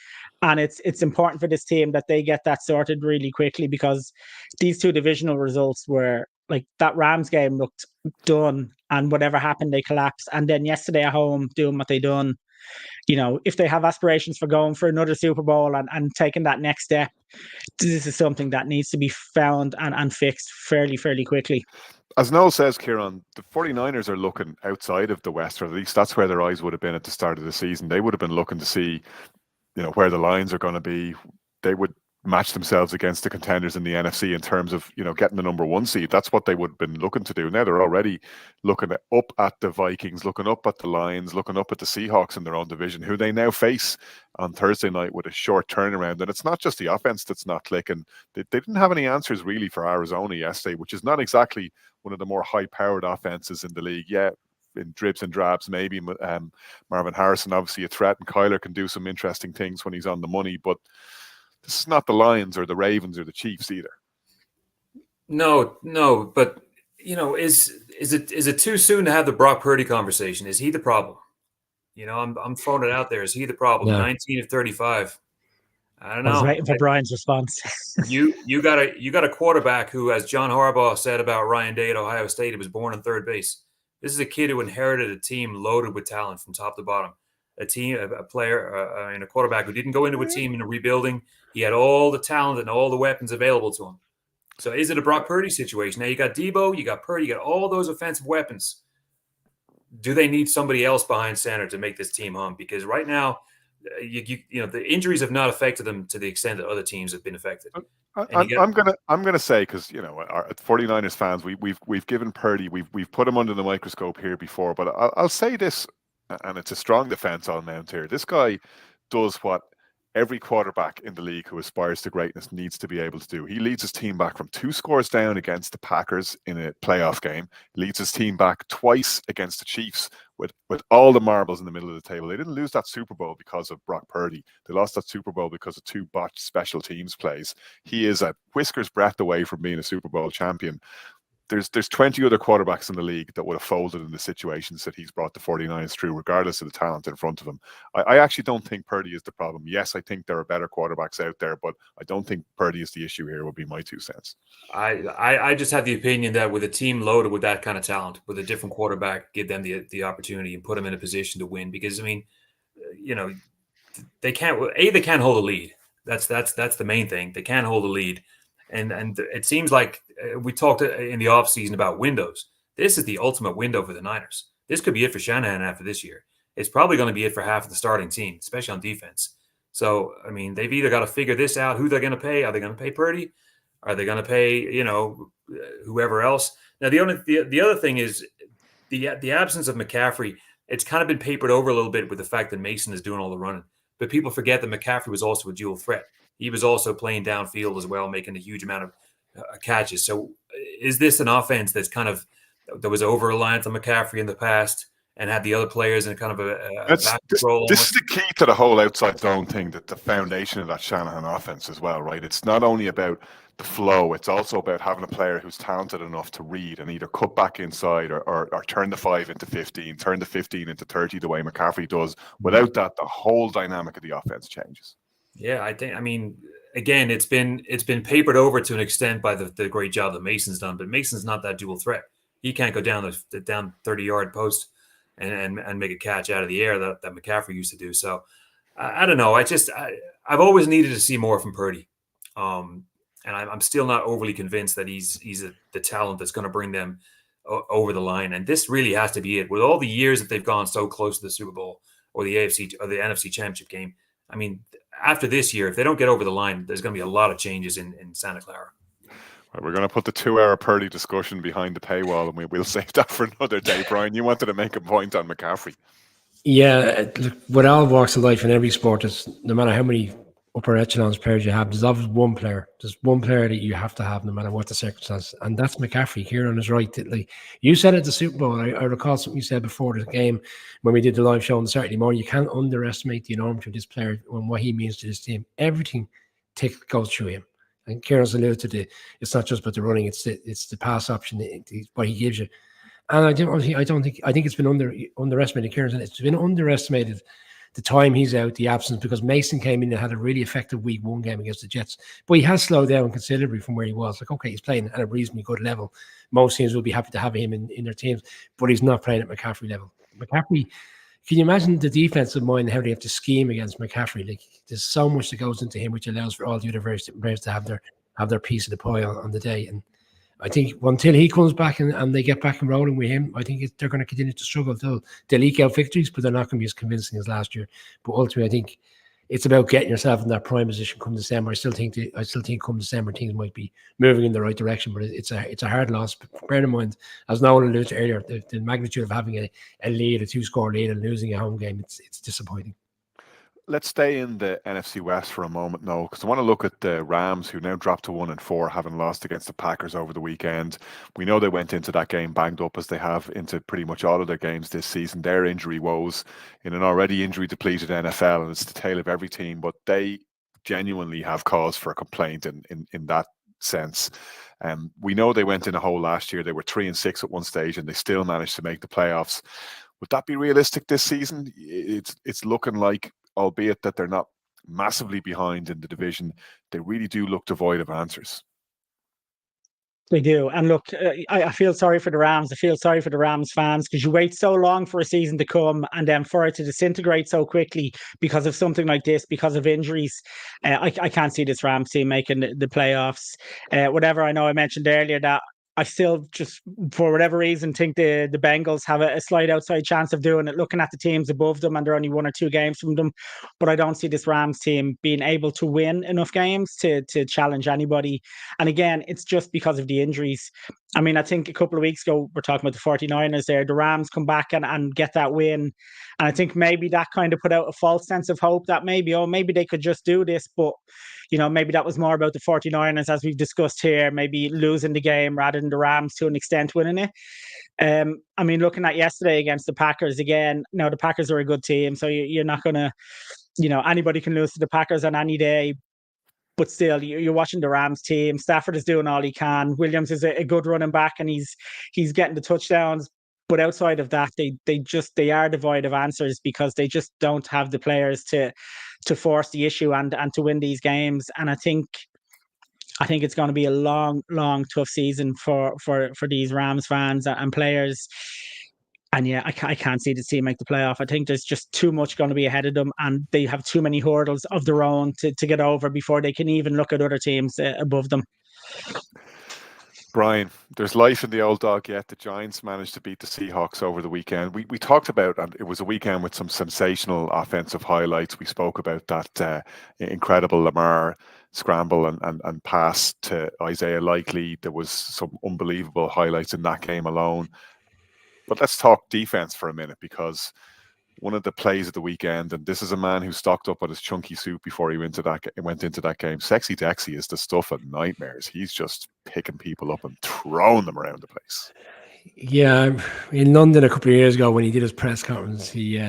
C: And it's important for this team that they get that sorted really quickly, because these two divisional results were like, that Rams game looked done, and whatever happened, they collapsed. And then yesterday at home, doing what they done, if they have aspirations for going for another Super Bowl and taking that next step, this is something that needs to be found and fixed fairly quickly.
A: As Noel says, Kieran, the 49ers are looking outside of the West, or at least that's where their eyes would have been at the start of the season. They would have been looking to see, where the lines are going to be. They would match themselves against the contenders in the NFC in terms of, getting the number 1 seed. That's what they would have been looking to do. Now they're already looking up at the Vikings, looking up at the Lions, looking up at the Seahawks in their own division, who they now face on Thursday night with a short turnaround. And it's not just the offense that's not clicking. They didn't have any answers really for Arizona yesterday, which is not exactly one of the more high-powered offenses in the league. Yeah, in dribs and drabs, maybe. Marvin Harrison, obviously a threat, and Kyler can do some interesting things when he's on the money, but this is not the Lions or the Ravens or the Chiefs either.
D: No, but is it too soon to have the Brock Purdy conversation? Is he the problem? I'm throwing it out there. Is he the problem?
B: No.
D: 19 of 35. I don't know.
C: I was waiting for Brian's response.
D: You got a quarterback who, as John Harbaugh said about Ryan Day at Ohio State, he was born on third base. This is a kid who inherited a team loaded with talent from top to bottom. A player, and a quarterback who didn't go into a team in a rebuilding. He had all the talent and all the weapons available to him. So is it a Brock Purdy situation? Now you got Debo, you got Purdy, you got all those offensive weapons. Do they need somebody else behind center to make this team hum? Because right now, the injuries have not affected them to the extent that other teams have been affected.
A: I'm gonna say, because our 49ers fans, we've given Purdy, we've put him under the microscope here before, but I'll say this, and it's a strong defense on mount here. This guy does what every quarterback in the league who aspires to greatness needs to be able to do. He leads his team back from 2 scores down against the Packers in a playoff game. He leads his team back twice against the Chiefs with all the marbles in the middle of the table. They didn't lose that Super Bowl because of Brock Purdy. They lost that Super Bowl because of 2 botched special teams plays. He is a whisker's breadth away from being a Super Bowl champion. There's 20 other quarterbacks in the league that would have folded in the situations that he's brought the 49ers through, regardless of the talent in front of him. I actually don't think Purdy is the problem. Yes, I think there are better quarterbacks out there, but I don't think Purdy is the issue here, would be my 2 cents.
D: I just have the opinion that with a team loaded with that kind of talent, with a different quarterback, give them the opportunity and put them in a position to win. Because, they can't hold a lead. That's the main thing. They can't hold a lead. And it seems like we talked in the offseason about windows. This is the ultimate window for the Niners. This could be it for Shanahan after this year. It's probably going to be it for half of the starting team, especially on defense. So, they've either got to figure this out, who they're going to pay. Are they going to pay Purdy? Are they going to pay, whoever else? Now, the other thing is the absence of McCaffrey. It's kind of been papered over a little bit with the fact that Mason is doing all the running. But people forget that McCaffrey was also a dual threat. He was also playing downfield as well, making a huge amount of catches. So is this an offense that was over-reliant on McCaffrey in the past and had the other players in kind of a back control?
A: This is the key to the whole outside zone thing, that the foundation of that Shanahan offense as well, right? It's not only about the flow, it's also about having a player who's talented enough to read and either cut back inside or turn the 5 into 15, turn the 15 into 30 the way McCaffrey does. Without that, the whole dynamic of the offense changes.
D: Yeah, again, it's been papered over to an extent by the great job that Mason's done, but Mason's not that dual threat. He can't go down the 30-yard post and make a catch out of the air that McCaffrey used to do. So I don't know. I've always needed to see more from Purdy, and I'm still not overly convinced that he's the talent that's going to bring them over the line. And this really has to be it. With all the years that they've gone so close to the Super Bowl or the AFC or the NFC Championship game, after this year, if they don't get over the line, there's going to be a lot of changes in Santa Clara.
A: Right, we're going to put the 2-hour Purdy discussion behind the paywall, and we'll save that for another day. Brian, you wanted to make a point on McCaffrey.
B: Yeah, look, with all walks of life in every sport, no matter how many upper echelons players you have, there's always one player. There's one player that you have to have no matter what the circumstance, and that's McCaffrey. Kieran is right. Like you said at the Super Bowl, I recall something you said before the game when we did the live show on Saturday morning. You can't underestimate the enormity of this player and what he means to this team. Everything goes through him. And Kieran's alluded to it's not just about the running; it's the pass option, what he gives you. And I think it's been underestimated, Kieran. And it's been underestimated the time he's out, the absence, because Mason came in and had a really effective week 1 game against the Jets. But he has slowed down considerably from where he was. Like, okay, he's playing at a reasonably good level. Most teams will be happy to have him in their teams, but he's not playing at McCaffrey level. McCaffrey, can you imagine the defensive mind and how they have to scheme against McCaffrey? Like, there's so much that goes into him, which allows for all the other various players to have their piece of the pie on the day. And I think until he comes back and they get back and rolling with him, I think they're going to continue to struggle. They'll eke out victories, but they're not going to be as convincing as last year. But ultimately, I think it's about getting yourself in that prime position come December. I still think come December things might be moving in the right direction, but it's a hard loss. Bear in mind, as Nolan alluded to earlier, the magnitude of having a lead, a 2-score lead, and losing a home game, it's disappointing.
A: Let's stay in the NFC West for a moment, Noel, because I want to look at the Rams, who now dropped to 1-4, having lost against the Packers over the weekend. We know they went into that game banged up, as they have into pretty much all of their games this season. Their injury woes in an already injury-depleted NFL, and it's the tale of every team, but they genuinely have cause for a complaint in that sense. We know they went in a hole last year. They were 3-6 at one stage, and they still managed to make the playoffs. Would that be realistic this season? It's looking like, albeit that they're not massively behind in the division, they really do look devoid of answers.
C: They do. And look, I feel sorry for the Rams. I feel sorry for the Rams fans, because you wait so long for a season to come and then for it to disintegrate so quickly because of something like this, because of injuries. I can't see this Rams team making the playoffs. Whatever, I know I mentioned earlier that I still just, for whatever reason, think the Bengals have a slight outside chance of doing it, looking at the teams above them, and they're only 1 or 2 games from them. But I don't see this Rams team being able to win enough games to challenge anybody. And again, it's just because of the injuries. I mean, I think a couple of weeks ago, we're talking about the 49ers there. The Rams come back and get that win. And I think maybe that kind of put out a false sense of hope that maybe they could just do this. But maybe that was more about the 49ers, as we've discussed here, maybe losing the game rather than the Rams to an extent winning it. I mean, looking at yesterday against the Packers again, the Packers are a good team, so you're not going to, anybody can lose to the Packers on any day. But still, you're watching the Rams team. Stafford is doing all he can. Williams is a good running back, and he's getting the touchdowns. But outside of that, they are devoid of answers, because they just don't have the players to force the issue and to win these games. And I think it's going to be a long, tough season for these Rams fans and players. And yeah, I can't see the team make the playoff. I think there's just too much going to be ahead of them, and they have too many hurdles of their own to get over before they can even look at other teams above them.
A: Brian, there's life in the old dog yet. The Giants managed to beat the Seahawks over the weekend. We talked about, and it was a weekend with some sensational offensive highlights. We spoke about that incredible Lamar scramble and pass to Isaiah Likely. There was some unbelievable highlights in that game alone. But let's talk defense for a minute, because one of the plays of the weekend, and this is a man who stocked up on his chunky soup before he went into that game. Sexy Dexy is the stuff of nightmares. He's just picking people up and throwing them around the place.
B: Yeah, in London a couple of years ago when he did his press conference, he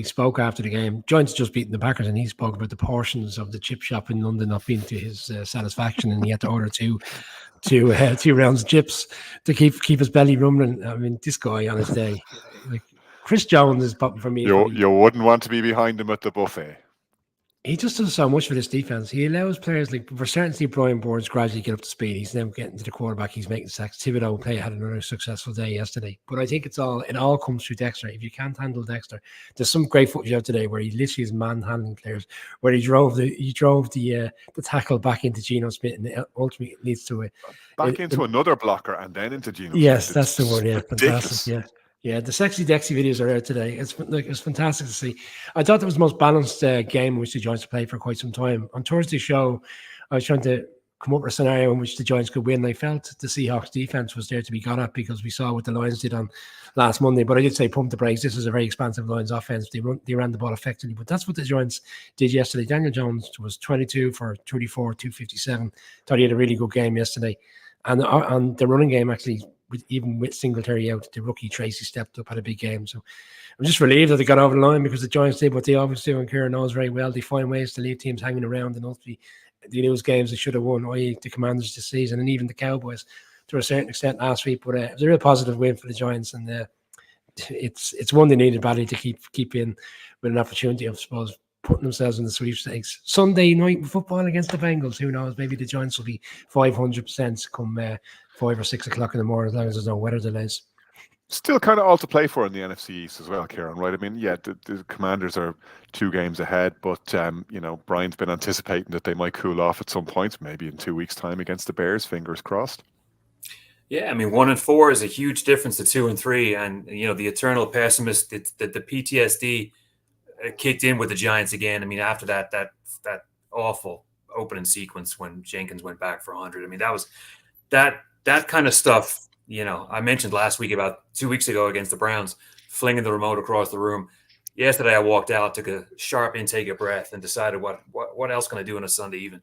B: spoke after the game. Giants just beaten the Packers, and he spoke about the portions of the chip shop in London not being to his satisfaction, and he had to order two rounds of chips to keep his belly rumbling. I mean, this guy on his day, like Chris Jones is popping for me.
A: You wouldn't want to be behind him at the buffet.
B: He just does so much for this defense. He allows players like, we're starting to see Brian Bournes gradually get up to speed. He's now getting to the quarterback. He's making sacks. Thibodeau had another successful day yesterday. But I think it all comes through Dexter. If you can't handle Dexter, there's some great footage out today where he literally is manhandling players, where he drove the tackle back into Geno Smith, and it ultimately leads to
A: another blocker and then into Geno Smith.
B: Yes, that's the word. Yeah,
A: ridiculous.
B: Fantastic. Yeah. Yeah, the Sexy Dexy videos are out today. It's fantastic to see. I thought it was the most balanced game in which the Giants played for quite some time. On Thursday's show, I was trying to come up with a scenario in which the Giants could win. I felt the Seahawks defense was there to be got at because we saw what the Lions did on last Monday. But I did say pump the brakes. This is a very expansive Lions offense. They ran the ball effectively. But that's what the Giants did yesterday. Daniel Jones was 22 for 34, 257. Thought he had a really good game yesterday. And on the running game, actually, even with Singletary out, the rookie Tracy stepped up, had a big game. So I'm just relieved that they got over the line because the Giants did what they always do, and Kieran knows very well. They find ways to leave teams hanging around, and ultimately they lose games they should have won, i.e. the Commanders this season and even the Cowboys to a certain extent last week. But it was a real positive win for the Giants, and it's one they needed badly to keep in with an opportunity of, I suppose, putting themselves in the sweepstakes. Sunday night football against the Bengals. Who knows? Maybe the Giants will be 500% come 5 or 6 o'clock in the morning, as long as there's no weather delays.
A: Still kind of all to play for in the NFC East as well, Kieran, right? I mean, yeah, the Commanders are 2 games ahead, but, Brian's been anticipating that they might cool off at some point, maybe in 2 weeks' time against the Bears, fingers crossed.
D: Yeah, I mean, 1-4 is a huge difference to 2-3. And, the eternal pessimist, the PTSD kicked in with the Giants again. I mean, after that awful opening sequence when Jenkins went back for 100. I mean, that was that kind of stuff. I mentioned last week, about 2 weeks ago against the Browns, flinging the remote across the room. Yesterday, I walked out, took a sharp intake of breath, and decided what else can I do on a Sunday evening.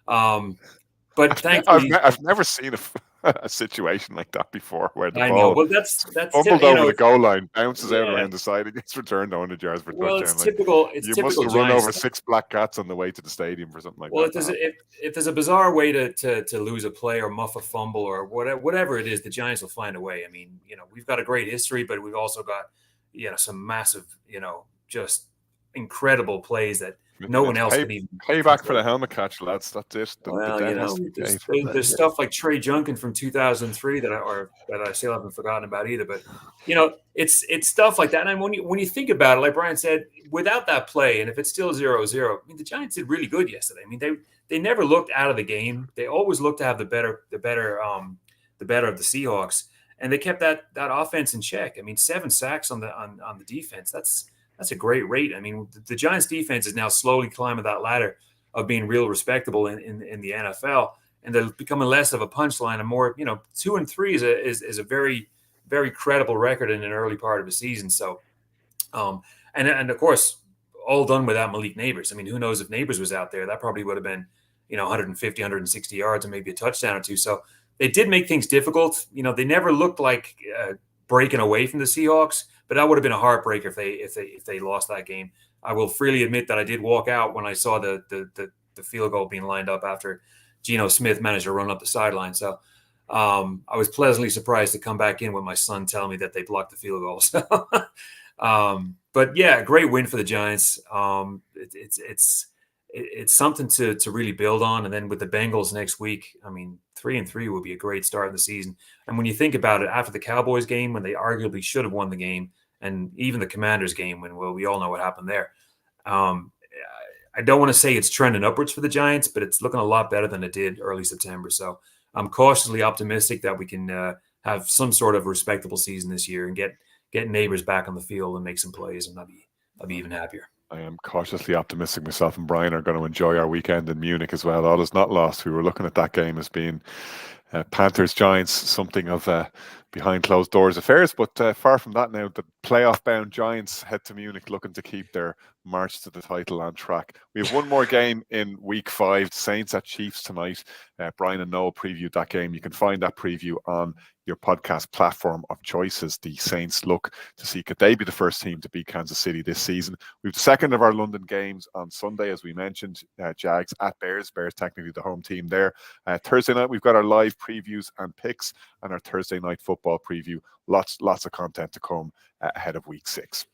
D: But thankfully,
A: I've never seen a situation like that before, where the
D: I
A: ball
D: know. Well, that's
A: fumbled over the goal line, bounces out around the side, and gets returned 100 yards for
D: well,
A: touchdown.
D: It's typical.
A: You must have run over 6 black cats on the way to the stadium for something like that.
D: If there's a bizarre way to lose a play or muff a fumble or whatever it is, the Giants will find a way. I mean, we've got a great history, but we've also got some massive, just incredible plays that no one else could even
A: payback for the helmet catch, lads. That's it.
D: There's stuff like Trey Junkin from 2003 that I still haven't forgotten about either. But it's stuff like that. And when you think about it, like Brian said, without that play, and if it's still 0-0, I mean, the Giants did really good yesterday. I mean, they never looked out of the game. They always looked to have the better of the Seahawks, and they kept that offense in check. I mean, 7 sacks on the defense. That's a great rate. I mean, the Giants defense is now slowly climbing that ladder of being real respectable in the NFL, and they're becoming less of a punchline and more, 2-3 is a very, very credible record in an early part of the season. So, and of course, all done without Malik Neighbors. I mean, who knows if Neighbors was out there? That probably would have been, 150, 160 yards and maybe a touchdown or two. So they did make things difficult. They never looked like breaking away from the Seahawks. But that would have been a heartbreaker if they lost that game. I will freely admit that I did walk out when I saw the field goal being lined up after Geno Smith managed to run up the sideline. So I was pleasantly surprised to come back in with my son telling me that they blocked the field goal. So, but yeah, great win for the Giants. It's something to really build on. And then with the Bengals next week, I mean, 3-3 would be a great start of the season. And when you think about it, after the Cowboys game, when they arguably should have won the game, and even the Commanders game, when we all know what happened there. I don't want to say it's trending upwards for the Giants, but it's looking a lot better than it did early September. So I'm cautiously optimistic that we can have some sort of respectable season this year and get Neighbors back on the field and make some plays, and I'll be even happier.
A: I am cautiously optimistic. Myself and Brian are going to enjoy our weekend in Munich as well. All is not lost. We were looking at that game as being Panthers Giants, something of behind closed doors affairs, but far from that now. The playoff bound Giants head to Munich looking to keep their march to the title on track. We have one more game in week 5, Saints at Chiefs tonight. Brian and Noel previewed that game. You can find that preview on your podcast platform of choices. The Saints look to see could they be the first team to beat Kansas City this season. We've the second of our London games on Sunday, as we mentioned, Jags at Bears. Bears technically the home team there. Thursday night we've got our live previews and picks, and our Thursday night football preview. Lots of content to come ahead of week 6.